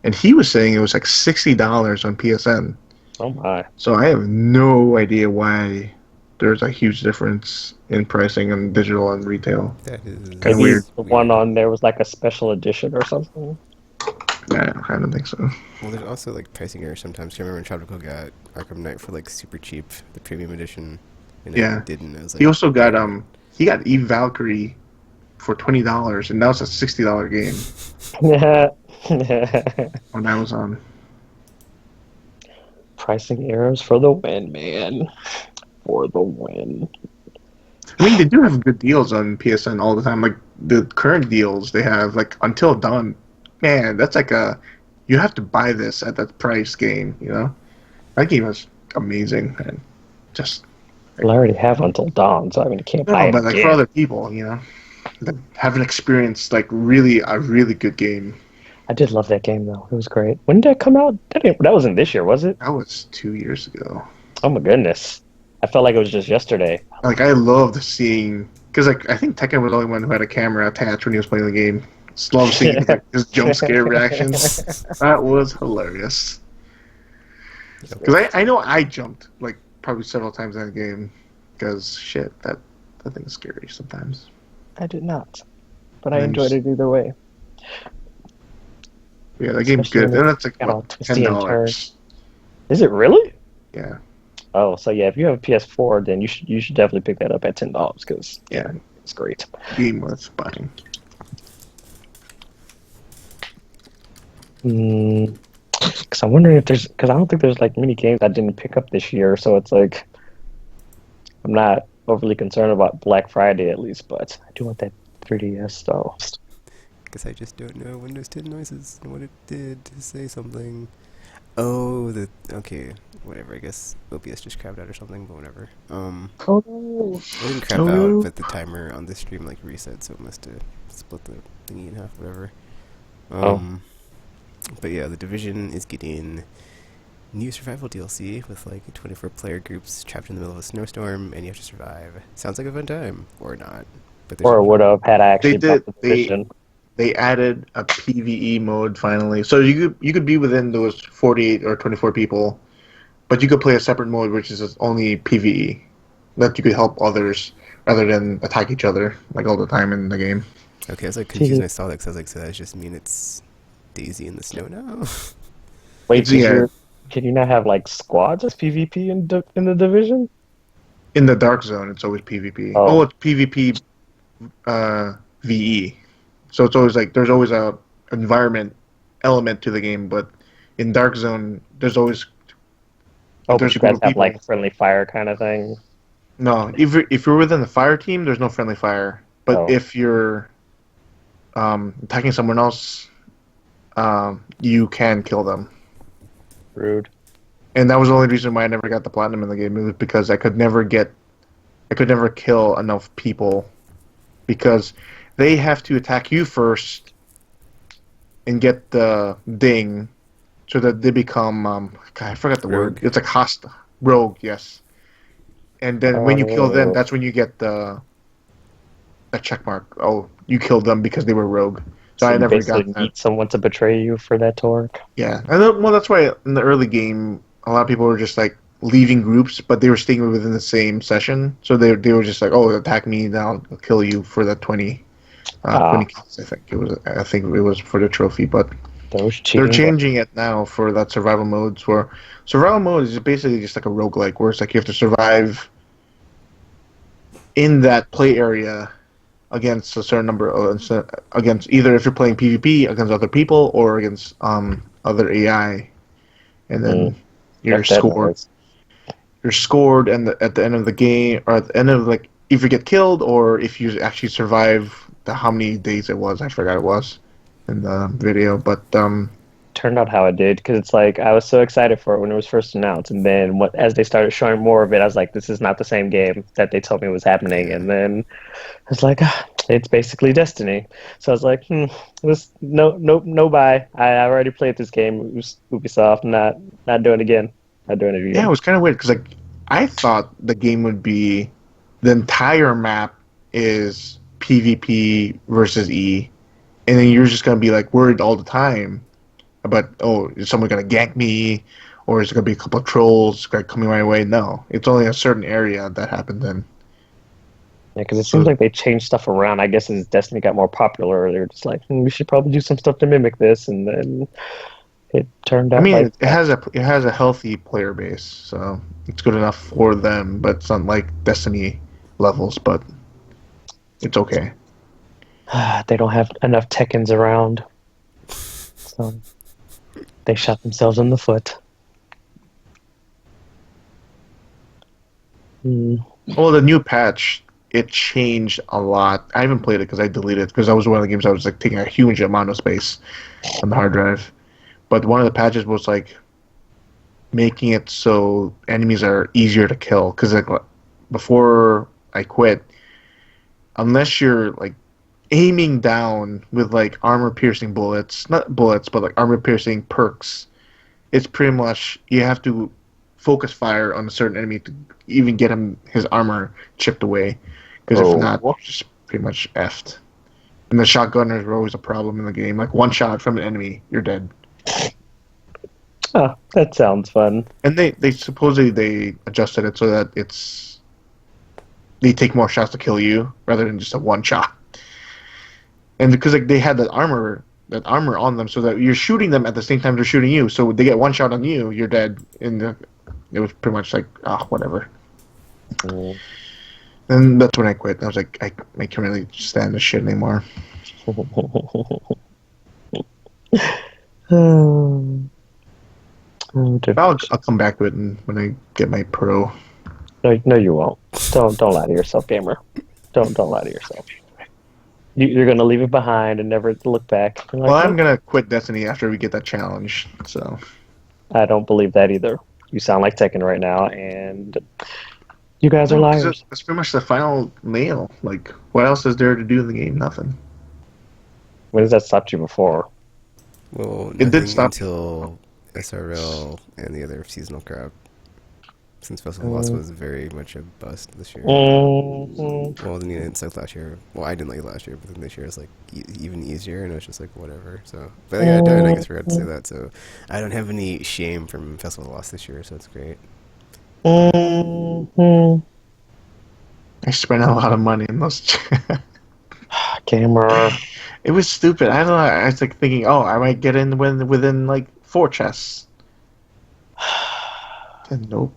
And he was saying it was like $60 on PSN. Oh my! So I have no idea why there's a huge difference in pricing on digital and retail. that is Maybe weird. the one on there was like a special edition or something. I don't think so. Well, there's also like pricing errors sometimes. I remember when Tropical got Arkham Knight for like super cheap, the premium edition, and I Yeah. didn't. I was He like, also got darn it. he got Eve Valkyrie for $20, and now it's a $60 game on Amazon. Pricing errors for the win, man. For the win. I mean, they do have good deals on PSN all the time. Like the current deals they have, like Until Dawn. Man, that's like a you have to buy this at that price game. You know, that game is amazing and just like, Well, I already have Until Dawn, so I mean, I can't buy no, it but like for again. other people, that haven't experienced like really a really good game. I did love that game, though. It was great. When did it come out? That wasn't this year, was it? That was 2 years ago. Oh my goodness. I felt like it was just yesterday. Like I loved seeing because like I think Tekken was the only one who had a camera attached when he was playing the game. Just love seeing like his jump scare reactions. That was hilarious. Yep. Because I know I jumped like probably several times in that game. Because shit, that thing is scary sometimes. I did not, but I And then enjoyed it either way. yeah, that game's Especially good. when And it that's like got what all twisty and turned. $10. Is it really? Yeah, Oh, so yeah, if you have a PS4, then you should definitely pick that up at $10 because yeah, it's great. game worth buying. Because I'm wondering if because I don't think there's like many games I didn't pick up this year, so it's like I'm not overly concerned about Black Friday at least, but I do want that 3DS though. Guess I just don't know Windows 10 noises and what it did to say something. Oh, okay, whatever. I guess OBS just crapped out or something, but whatever. Oh no! It didn't crap Oh out, no. but the timer on the stream like reset, so it must have split the thingy in half, whatever. Oh, But yeah, the Division is getting new survival DLC with like 24 player groups trapped in the middle of a snowstorm, and you have to survive. Sounds like a fun time, or not. But there's or would have had I They actually bought did. the Division. They added a PVE mode finally, so you could be within those 48 or 24 people, but you could play a separate mode which is only PVE, that you could help others rather than attack each other like all the time in the game. okay. I was like confused See, when I saw that because I was like, so that just mean it's Daisy in the snow now? wait, It's yeah, can you not have like squads as PvP in the Division? in the dark zone it's always PvP. Oh, Oh, it's PvP VE. So it's always like there's always a environment element to the game, but in dark zone there's always if oh, there's but a you group guys of have people. like friendly fire kind of thing. No, if you're within the fire team, there's no friendly fire. But Oh, if you're attacking someone else, you can kill them. rude. And that was the only reason why I never got the platinum in the game. It was because I could never kill enough people because they have to attack you first and get the ding, so that they become God, I forgot the word. Rogue. It's like hostile rogue, yes. And then when you kill them, Oh, that's when you get the a check mark. Oh, you killed them because they were rogue. So so I you never got basically that. need someone to betray you for that to work. Yeah, and well, that's why in the early game, a lot of people were just like leaving groups, but they were staying within the same session. So they were just like, oh, attack me, now I'll kill you for that 20 Ah, kills. I think it was for the trophy, but those they're cheating. changing it now for that survival modes. Where survival mode is basically just like a roguelike, where it's like you have to survive in that play area against a certain number of against either if you're playing PvP against other people or against other AI, and Mm, then you're got that scored. noise. You're scored, and at the end of the game, or at the end of like if you get killed or if you actually survive the how many days it was, I forgot it was in the video, but Turned out how it did because it's like I was so excited for it when it was first announced, and then as they started showing more of it, I was like, "This is not the same game that they told me was happening." Yeah. And then I was like, "It's basically Destiny." So I was like, this no buy. I already played this game. Ubisoft, not doing it again. Not doing it yeah, it again. was kind of weird because like I thought the game would be the entire map is PvP versus E, and then you're just gonna be like worried all the time about, oh, is someone gonna gank me, or is there gonna be a couple of trolls like coming my way? No, it's only a certain area that happens in. Yeah, because it seems So like they changed stuff around. I guess as Destiny got more popular, they're just like, we should probably do some stuff to mimic this, and then It turned I out mean, like it that. has a healthy player base, so it's good enough for them. But it's not like Destiny levels, but it's okay. They don't have enough Tekkens around, so they shot themselves in the foot. Hmm. Well, the new patch it changed a lot. I haven't played it because I deleted it because that was one of the games I was like taking a huge amount of space on the hard drive. But one of the patches was like making it so enemies are easier to kill because like before I quit, unless you're like aiming down with like armor piercing bullets, not bullets, but like armor piercing perks, it's pretty much you have to focus fire on a certain enemy to even get him his armor chipped away. Because if not, Oh, you're just pretty much effed. And the shotgunners were always a problem in the game. Like one shot from an enemy, you're dead. oh, that sounds fun. And they supposedly they adjusted it so that it's they take more shots to kill you rather than just a one shot. And because like they had that armor on them, so that you're shooting them at the same time they're shooting you. So they get one shot on you, you're dead. And it was pretty much like whatever. Mm. And that's when I quit. I was like, I can't really stand this shit anymore. Oh, I'll come back to it when I get my pro. no, no, you won't. Don't lie to yourself, gamer. Don't lie to yourself. You're gonna leave it behind and never look back. You're Well, like, I'm nope, gonna quit Destiny after we get that challenge. So I don't believe that either. You sound like Tekken right now, and you guys are no, because liars. that's pretty much the final nail. Like, what else is there to do in the game? Nothing. When has that stopped you before? Well, It did nothing stop. until SRL and the other seasonal crap. Since Festival Lost Mm, was very much a bust this year. mm, Well, then it sucked last year. Well, I didn't like it last year, but then this year is like even easier, and it was just like whatever. So, but yeah, I guess we're going to say mm, that. So, I don't have any shame from Festival Lost this year, so it's great. mm. I spent a lot of money in those. Gamer. It was stupid. I don't know. I was like thinking, oh, I might get in within like 4 chests. And nope,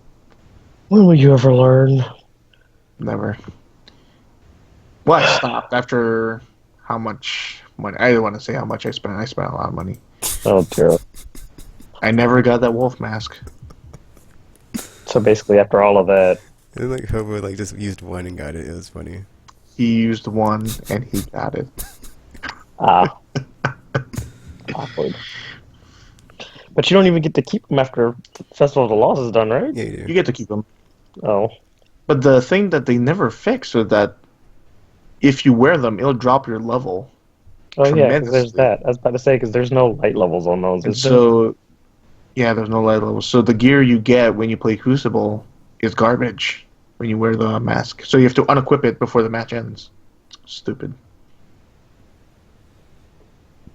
When will you ever learn? never. Well, I stopped after how much money. I don't want to say how much I spent. I spent a lot of money. Oh dear. I never got that wolf mask. So basically, after all of that, And like Hobo like just used one and got it. It was funny. He used one and he got it. ah, awkward. But you don't even get to keep them after Festival of the Lost is done, right? Yeah, you You do. get to keep them. Oh, But the thing that they never fixed was that if you wear them, it'll drop your level oh yeah, because there's tremendously. that. I was about to say because there's no light levels on those, And is there? so, yeah, there's no light level. So the gear you get when you play Crucible is garbage when you wear the mask. So you have to unequip it before the match ends. Stupid.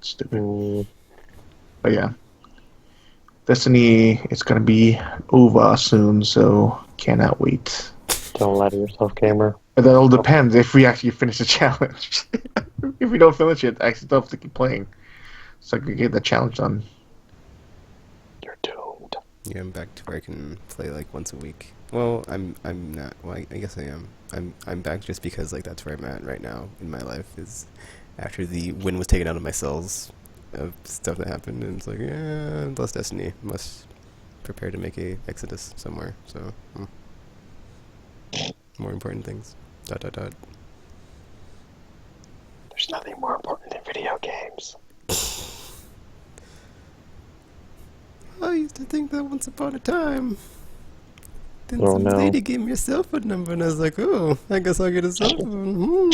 Stupid. Mm, But yeah. Destiny is going to be over soon, so cannot wait. don't lie to yourself, gamer. But that all depends if we actually finish the challenge. If we don't finish it, I still have to keep playing. So I can get the challenge done. You're doomed. Yeah, I'm back to where I can play like once a week. Well, I'm not. Well, I guess I am. I'm back just because like that's where I'm at right now in my life is after the wind was taken out of my cells of stuff that happened, and it's like yeah, less Destiny. Must prepare to make a exodus somewhere. So more important things. Dot dot dot. There's nothing more important than video games. I used to think that once upon a time. Then Oh some no. lady gave me a cell phone number, and I was like, "Oh, I guess I'll get a cell phone."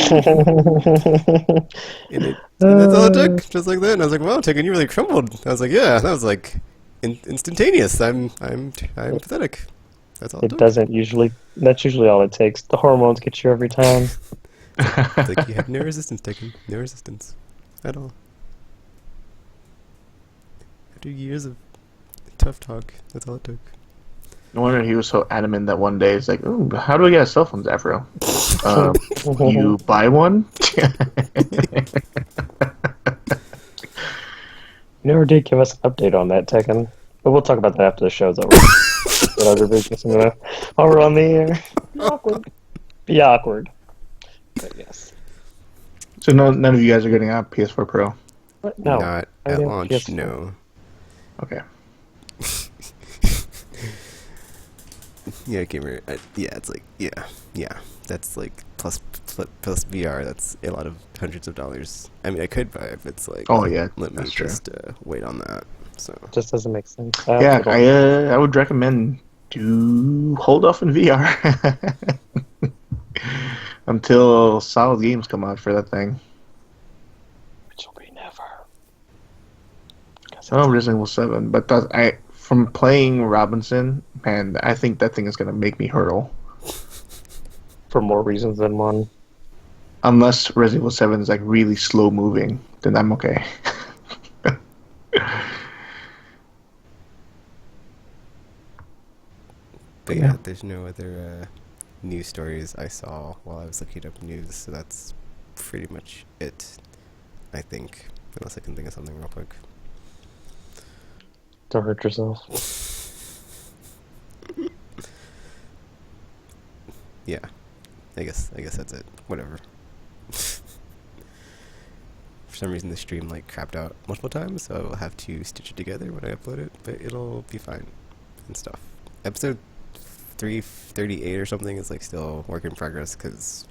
And that's all it took, just like that. And I was like, "Wow, Tegan, you really crumbled." I was like, "Yeah, that was like instantaneous." I'm pathetic. That's all it It took. doesn't usually. That's usually all it takes. The hormones get you every time. It's like you had no resistance, Tegan, no resistance at all. After years of tough talk, that's all it took. No wonder he was so adamant that one day it's like, "Ooh, how do I get a cell phone, Zafro?" You buy one? You never did give us an update on that, Tekken. But we'll talk about that after the show's over. What other business while we're on the air. Be awkward. Be awkward. But yes. So none of you guys are getting a PS4 Pro. But no. Not I at have launch, PS4. no. Okay. Yeah, gamer. Yeah, it's like yeah. That's like plus VR. That's a lot of hundreds of dollars. I mean, I could buy it, but it's like, Oh yeah, let me that's true. just wait on that. So Just doesn't make sense. Yeah, I would recommend to hold off in VR until solid games come out for that thing. Which will be never. Oh, Resident Evil 7, but from playing Robinson, man, I think that thing is gonna make me hurtle. For more reasons than one. Unless Resident Evil 7 is like really slow moving, then I'm okay. But Yeah. yeah, there's no other news stories I saw while I was looking up news, so that's pretty much it, I think. Unless I can think of something real quick. Don't hurt yourself. Yeah, I guess that's it. Whatever. For some reason, the stream like crapped out multiple times, so I'll have to stitch it together when I upload it. But it'll be fine and stuff. Episode 338 or something is like still work in progress because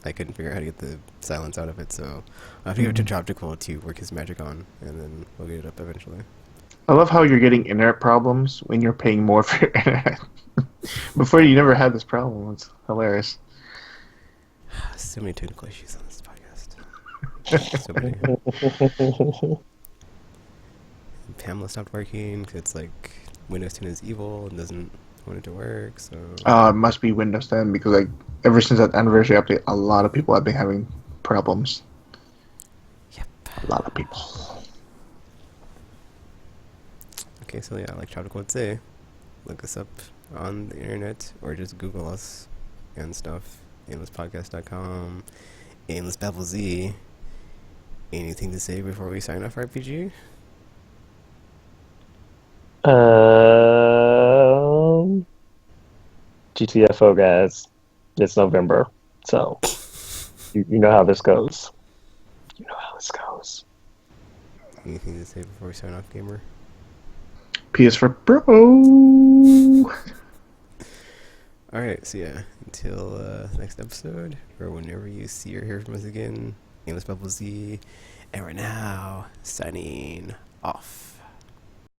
I couldn't figure out how to get the silence out of it. So I have to give it to Droptical to work his magic on, and then we'll get it up eventually. I love how you're getting internet problems when you're paying more for your internet. Before you never had this problem. It's hilarious. So many technical issues on this podcast. So many. Pamela stopped working 'cause it's like Windows 10 is evil and doesn't want it to work. So It must be Windows 10 because like ever since that anniversary update, a lot of people have been having problems. yep. A lot of people. Okay, so yeah, like Tropical would say, look us up on the internet or just Google us and stuff. Aimlesspodcast.com. Aimless Babble Z. Anything to say before we sign off, RPG? GTFO guys. It's November, so you know how this goes. You know how this goes. Anything to say before we sign off, gamer? PS4 Pro. Alright, so yeah, until next episode, or whenever you see or hear from us again, Aimless Bubble Z, and we're now signing off.